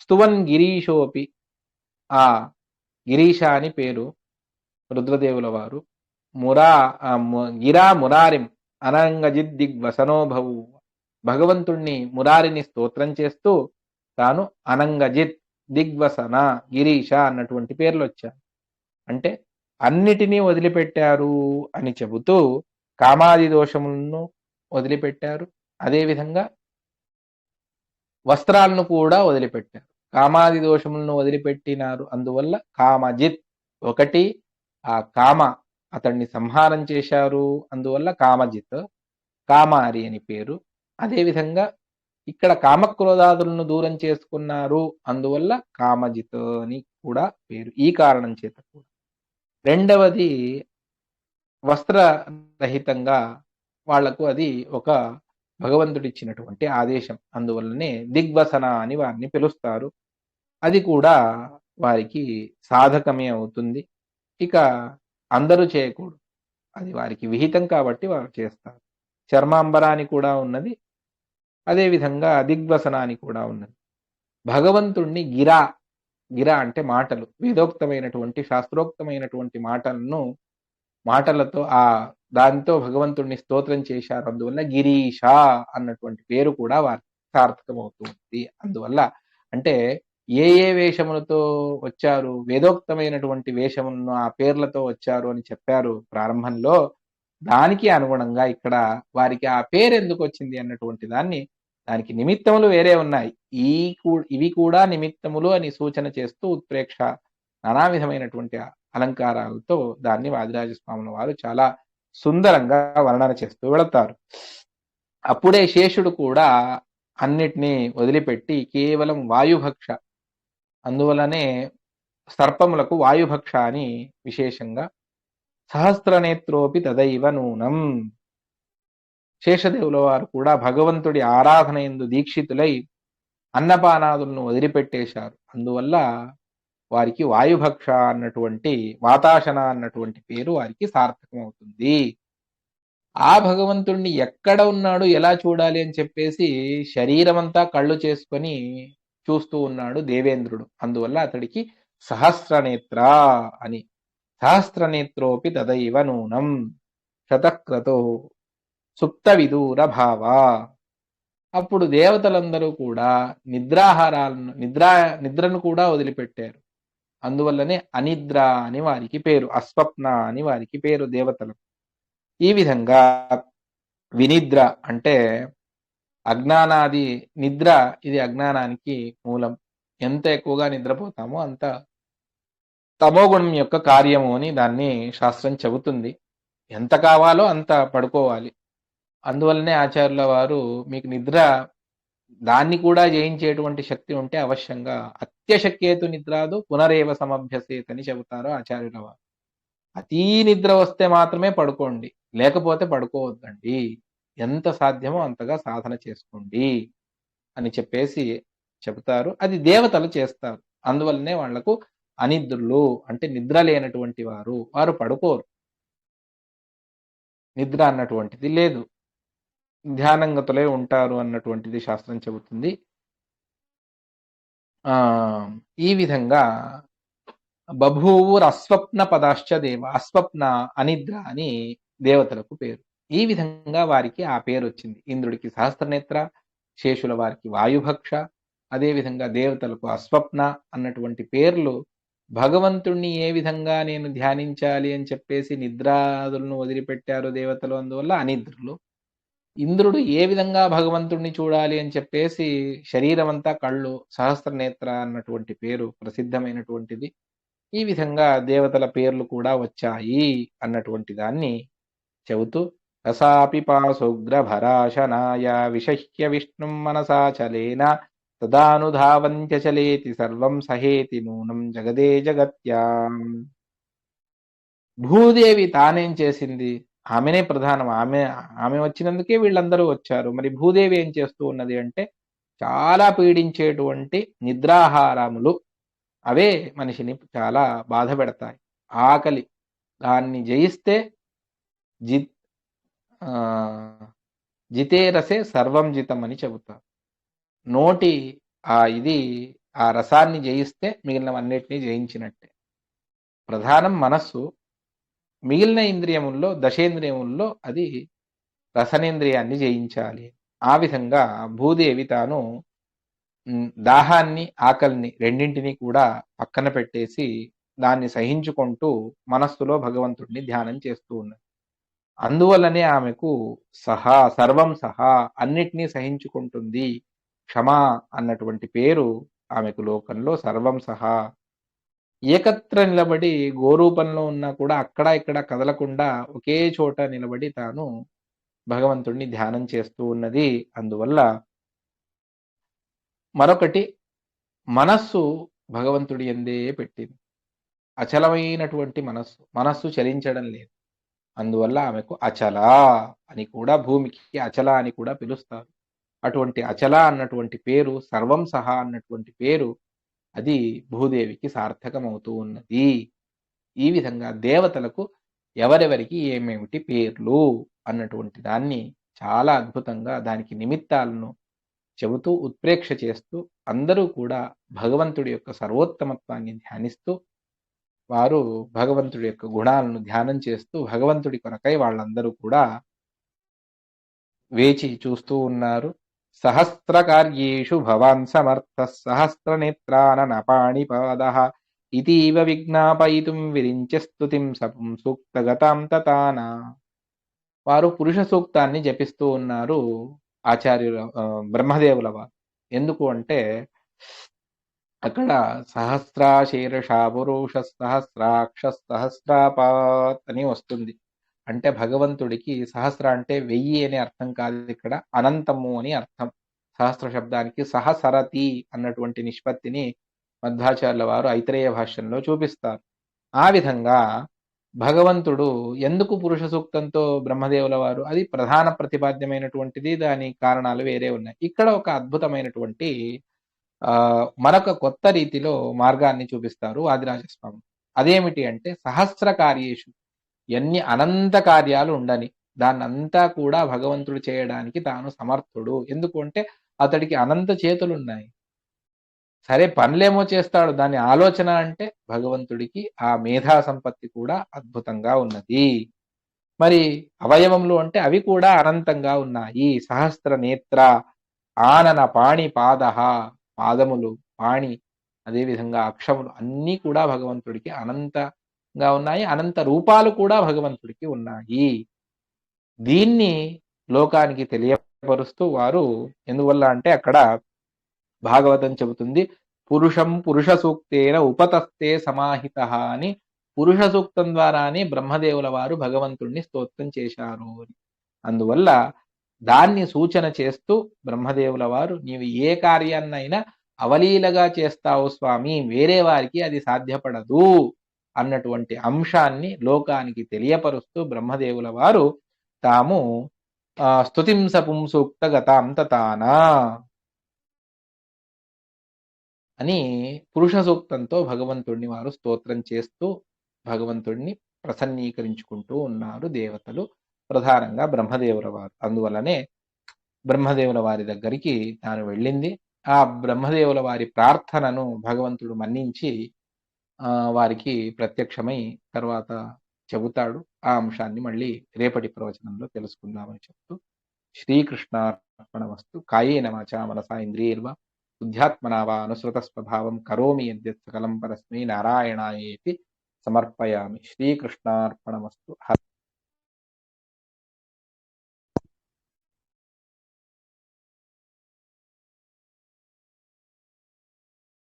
స్తువన్ గిరీశోపి, ఆ గిరీశ అని పేరు రుద్రదేవుల వారు, గిరా మురారిం అనంగజిద్దిగ్వసనోభవు, భగవంతుణ్ణి మురారిని స్తోత్రం చేస్తూ తాను అనంగజిత్, దిగ్వసన, గిరీశ అన్నటువంటి పేర్లు వచ్చారు. అంటే అన్నిటినీ వదిలిపెట్టారు అని చెబుతూ కామాది దోషములను వదిలిపెట్టారు. అదేవిధంగా వస్త్రాలను కూడా వదిలిపెట్టారు. కామాది దోషములను వదిలిపెట్టినారు, అందువల్ల కామజిత్. ఒకటి, ఆ కామ అతన్ని సంహారం చేశారు, అందువల్ల కామజిత్, కామారి అని పేరు. అదేవిధంగా ఇక్కడ కామక్రోధాదులను దూరం చేసుకున్నారు, అందువల్ల కామజిత్ అని కూడా పేరు. ఈ కారణం చేత కూడా. రెండవది, వస్త్రరహితంగా వాళ్లకు అది ఒక భగవంతుడిచ్చినటువంటి ఆదేశం, అందువల్లనే దిగ్వసన అని వారిని పిలుస్తారు. అది కూడా వారికి సాధకమే అవుతుంది. ఇక అందరూ చేయకూడదు, అది వారికి విహితం కాబట్టి వారు చేస్తారు. చర్మాంబరాని కూడా ఉన్నది, అదేవిధంగా దిగ్వసనాని కూడా ఉన్నది. భగవంతుణ్ణి గిరా, గిరా అంటే మాటలు, వేదోక్తమైనటువంటి శాస్త్రోక్తమైనటువంటి మాటలతో దానితో భగవంతుణ్ణి స్తోత్రం చేశారు, అందువల్ల గిరీష అన్నటువంటి పేరు కూడా వారికి సార్థకమవుతుంది. అందువల్ల అంటే ఏ వేషములతో వచ్చారు, వేదోక్తమైనటువంటి వేషములను ఆ పేర్లతో వచ్చారు అని చెప్పారు ప్రారంభంలో. దానికి అనుగుణంగా ఇక్కడ వారికి ఆ పేరెందుకొచ్చింది అన్నటువంటి దానికి నిమిత్తములు వేరే ఉన్నాయి. ఈ ఇవి కూడా నిమిత్తములు అని సూచన చేస్తూ ఉత్ప్రేక్ష నానా విధమైనటువంటి అలంకారాలతో దాన్ని వాదిరాజస్వాముల వారు చాలా సుందరంగా వర్ణన చేస్తూ వెళతారు. అప్పుడే శేషుడు కూడా అన్నిటినీ వదిలిపెట్టి కేవలం వాయుభక్ష, అందువలనే సర్పములకు వాయుభక్ష అని విశేషంగా సహస్రనేత్రోపి తదైవ నూనం. శేషదేవుల వారు కూడా భగవంతుడి ఆరాధన యందు దీక్షితులై అన్నపానాదులను వదిలిపెట్టేశారు. అందువల్ల వారికి వాయుభక్ష అన్నటువంటి, వాతాశన అన్నటువంటి పేరు వారికి సార్థకమవుతుంది. ఆ భగవంతుణ్ణి ఎక్కడ ఉన్నాడు, ఎలా చూడాలి అని చెప్పేసి శరీరమంతా కళ్ళు చేసుకొని చూస్తూ ఉన్నాడు దేవేంద్రుడు. అందువల్ల అతడికి సహస్రనేత్ర అని. సహస్రనేత్రోపి తదైవ నూనం శతక్రతో సుప్త విదూర భావ. అప్పుడు దేవతలందరూ కూడా నిద్రను కూడా వదిలిపెట్టారు. అందువల్లనే అనిద్ర అని వారికి పేరు, అస్వప్న అని వారికి పేరు దేవతలకు. ఈ విధంగా వినిద్ర అంటే అజ్ఞానాది నిద్ర, ఇది అజ్ఞానానికి మూలం. ఎంత ఎక్కువగా నిద్రపోతామో అంత తమోగుణం యొక్క కార్యము అని దాన్ని శాస్త్రం చెబుతుంది. ఎంత కావాలో అంత పడుకోవాలి. అందువల్లనే ఆచార్యుల వారు మీకు నిద్ర దాన్ని కూడా జయించేటువంటి శక్తి ఉంటే అవశ్యంగా అత్యశక్యేతు నిద్రాదు పునరేవ సమభ్యసేత్ అని చెబుతారు ఆచార్యుల వారు. అతీ నిద్ర వస్తే మాత్రమే పడుకోండి, లేకపోతే పడుకోవద్దండి. ఎంత సాధ్యమో అంతగా సాధన చేసుకోండి అని చెప్పేసి చెబుతారు. అది దేవతలు చేస్తారు. అందువల్లనే వాళ్లకు అనిద్రులు అంటే నిద్ర లేనటువంటి వారు పడుకోరు. నిద్ర అన్నటువంటిది లేదు, ధ్యానంగతులై ఉంటారు అన్నటువంటిది శాస్త్రం చెబుతుంది. ఈ విధంగా బభూవుర్ అస్వప్న పదాశ్చ దేవ, అస్వప్న అనిద్ర అని దేవతలకు పేరు. ఈ విధంగా వారికి ఆ పేరు వచ్చింది. ఇంద్రుడికి సహస్రనేత్ర, శేషుల వారికి వాయుభక్ష, అదేవిధంగా దేవతలకు అస్వప్న అన్నటువంటి పేర్లు. భగవంతుణ్ణి ఏ విధంగా నేను ధ్యానించాలి అని చెప్పేసి నిద్రాదులను వదిలిపెట్టారు దేవతలు, అందువల్ల అనిద్రులు. ఇంద్రుడు ఏ విధంగా భగవంతుణ్ణి చూడాలి అని చెప్పేసి శరీరమంతా కళ్ళు, సహస్రనేత్ర అన్నటువంటి పేరు ప్రసిద్ధమైనటువంటిది. ఈ విధంగా దేవతల పేర్లు కూడా వచ్చాయి అన్నటువంటి దాన్ని చెబుతూ రసాపి పాసోగ్రభరాశనాయ విషహ్య విష్ణుం మనసాచలేన తదానుధావంత్యచలేతి సర్వం సహేతి నూనం జగదే జగత్యాం. భూదేవి తానేం చేసింది? ఆమెనే ప్రధానం. ఆమె వచ్చినందుకే వీళ్ళందరూ వచ్చారు. మరి భూదేవి ఏం చేస్తూ ఉన్నది అంటే, చాలా పీడించేటువంటి నిద్రాహారములు, అవే మనిషిని చాలా బాధ పెడతాయి. ఆకలి, దాన్ని జయిస్తే జితేరసే సర్వం జితం అని చెబుతారు. నోటి ఆ రసాన్ని జయిస్తే మిగిలినవన్నిటినీ జయించినట్టే. ప్రధానం మనస్సు, మిగిలిన ఇంద్రియముల్లో, దశేంద్రియముల్లో అది రసనేంద్రియాన్ని జయించాలి. ఆ విధంగా భూదేవి తాను దాహాన్ని, ఆకలిని రెండింటినీ కూడా పక్కన పెట్టేసి దాన్ని సహించుకుంటూ మనస్సులో భగవంతుడిని ధ్యానం చేస్తూ ఉన్నది. అందువల్లనే ఆమెకు సర్వం సహా అన్నిటినీ సహించుకుంటుంది, క్షమా అన్నటువంటి పేరు ఆమెకు లోకంలో సర్వం సహా. ఏకత్ర నిలబడి గోరూపంలో ఉన్నా కూడా అక్కడ ఇక్కడ కదలకుండా ఒకే చోట నిలబడి తాను భగవంతుడిని ధ్యానం చేస్తూ ఉన్నది. అందువల్ల మరొకటి, మనస్సు భగవంతుడి యందే పెట్టింది. అచలమైనటువంటి మనస్సు చలించడం లేదు. అందువల్ల ఆమెకు అచల అని కూడా, భూమికి అచల అని కూడా పిలుస్తారు. అటువంటి అచల అన్నటువంటి పేరు, సర్వం సహా అన్నటువంటి పేరు, అది భూదేవికి సార్థకమవుతూ ఉన్నది. ఈ విధంగా దేవతలకు ఎవరెవరికి ఏమేమిటి పేర్లు అన్నటువంటి దాన్ని చాలా అద్భుతంగా దానికి నిమిత్తాలను చెబుతూ ఉత్ప్రేక్ష చేస్తూ అందరూ కూడా భగవంతుడి యొక్క సర్వోత్తమత్వాన్ని ధ్యానిస్తూ, వారు భగవంతుడి యొక్క గుణాలను ధ్యానం చేస్తూ భగవంతుడి కొరకై వాళ్ళందరూ కూడా వేచి చూస్తూ ఉన్నారు. సహస్రకార్యేషు భవాన్ సమర్థः సహస్రనేత్రానన పాణిపాదః ఇతీవ విజ్ఞాపయితుం విరించ స్తుతిం సపుం సూక్తగతాం తతానా. వారు పురుష సూక్తాన్ని జపిస్తూ ఉన్నారు బ్రహ్మదేవుల వారు. ఎందుకు అంటే అక్కడ సహస్రాశీర్ష పురుష సహస్రాక్ష సహస్రాపాత్ అని వస్తుంది. అంటే భగవంతుడికి సహస్ర అంటే 1000 అనే అర్థం కాదు, ఇక్కడ అనంతము అని అర్థం. సహస్ర శబ్దానికి సహసరతి అన్నటువంటి నిష్పత్తిని మధ్వాచార్యుల వారు ఐతరేయ భాష్యంలో చూపిస్తారు. ఆ విధంగా భగవంతుడు ఎందుకు పురుష సూక్తంతో బ్రహ్మదేవుల వారు, అది ప్రధాన ప్రతిపాద్యమైనటువంటిది, దాని కారణాలు వేరే ఉన్నాయి. ఇక్కడ ఒక అద్భుతమైనటువంటి మరొక కొత్త రీతిలో మార్గాన్ని చూపిస్తారు ఆదిరాజస్వామి. అదేమిటి అంటే సహస్ర కార్యేషు, ఎన్ని అనంత కార్యాలు ఉండని దాన్నంతా కూడా భగవంతుడు చేయడానికి తాను సమర్థుడు. ఎందుకు అంటే అతడికి అనంత చేతులున్నాయి. సరే పనులేమో చేస్తాడు, దాని ఆలోచన అంటే భగవంతుడికి ఆ మేధా సంపత్తి కూడా అద్భుతంగా ఉన్నది. మరి అవయవములు అంటే అవి కూడా అనంతంగా ఉన్నాయి. సహస్ర నేత్ర ఆనన పాణి పాద, పాదములు పాణి అదేవిధంగా అక్షములు అన్నీ కూడా భగవంతుడికి అనంతంగా ఉన్నాయి. అనంత రూపాలు కూడా భగవంతుడికి ఉన్నాయి. దీన్ని లోకానికి తెలియపరుస్తూ వారు, ఎందువల్ల అంటే అక్కడ భాగవతం చెబుతుంది, పురుషం పురుష సూక్తేన ఉపతస్తే సమాహిత అని. పురుష సూక్తం ద్వారానే బ్రహ్మదేవుల వారు భగవంతుణ్ణి స్తోత్రం చేశారు. అందువల్ల దాన్ని సూచన చేస్తూ బ్రహ్మదేవుల వారు, నీవు ఏ కార్యాన్నైనా అవలీలగా చేస్తావు స్వామి, వేరే వారికి అది సాధ్యపడదు అన్నటువంటి అంశాన్ని లోకానికి తెలియపరుస్తూ బ్రహ్మదేవుల వారు తాము స్తుతింస పుంసూక్త గతాం తతానా అని పురుష సూక్తంతో భగవంతుడిని వారు స్తోత్రం చేస్తూ భగవంతుడిని ప్రసన్నీకరించుకుంటూ ఉన్నారు దేవతలు, ప్రధానంగా బ్రహ్మదేవుల వారు. అందువల్లనే బ్రహ్మదేవుల వారి దగ్గరికి తాను వెళ్ళింది. ఆ బ్రహ్మదేవుల వారి ప్రార్థనను భగవంతుడు మన్నించి వారికి ప్రత్యక్షమై తర్వాత చెబుతాడు. ఆ అంశాన్ని మళ్ళీ రేపటి ప్రవచనంలో తెలుసుకుందామని చెప్తూ, శ్రీకృష్ణార్పణమస్తు. కాయేన వాచా మనసా ఇంద్రియైర్వా బుద్ధ్యాత్మనా వా అనుసృత స్వభావం కరోమి యద్యత్ సకలం పరస్మై నారాయణాయేతి సమర్పయామి. శ్రీకృష్ణార్పణమస్తు.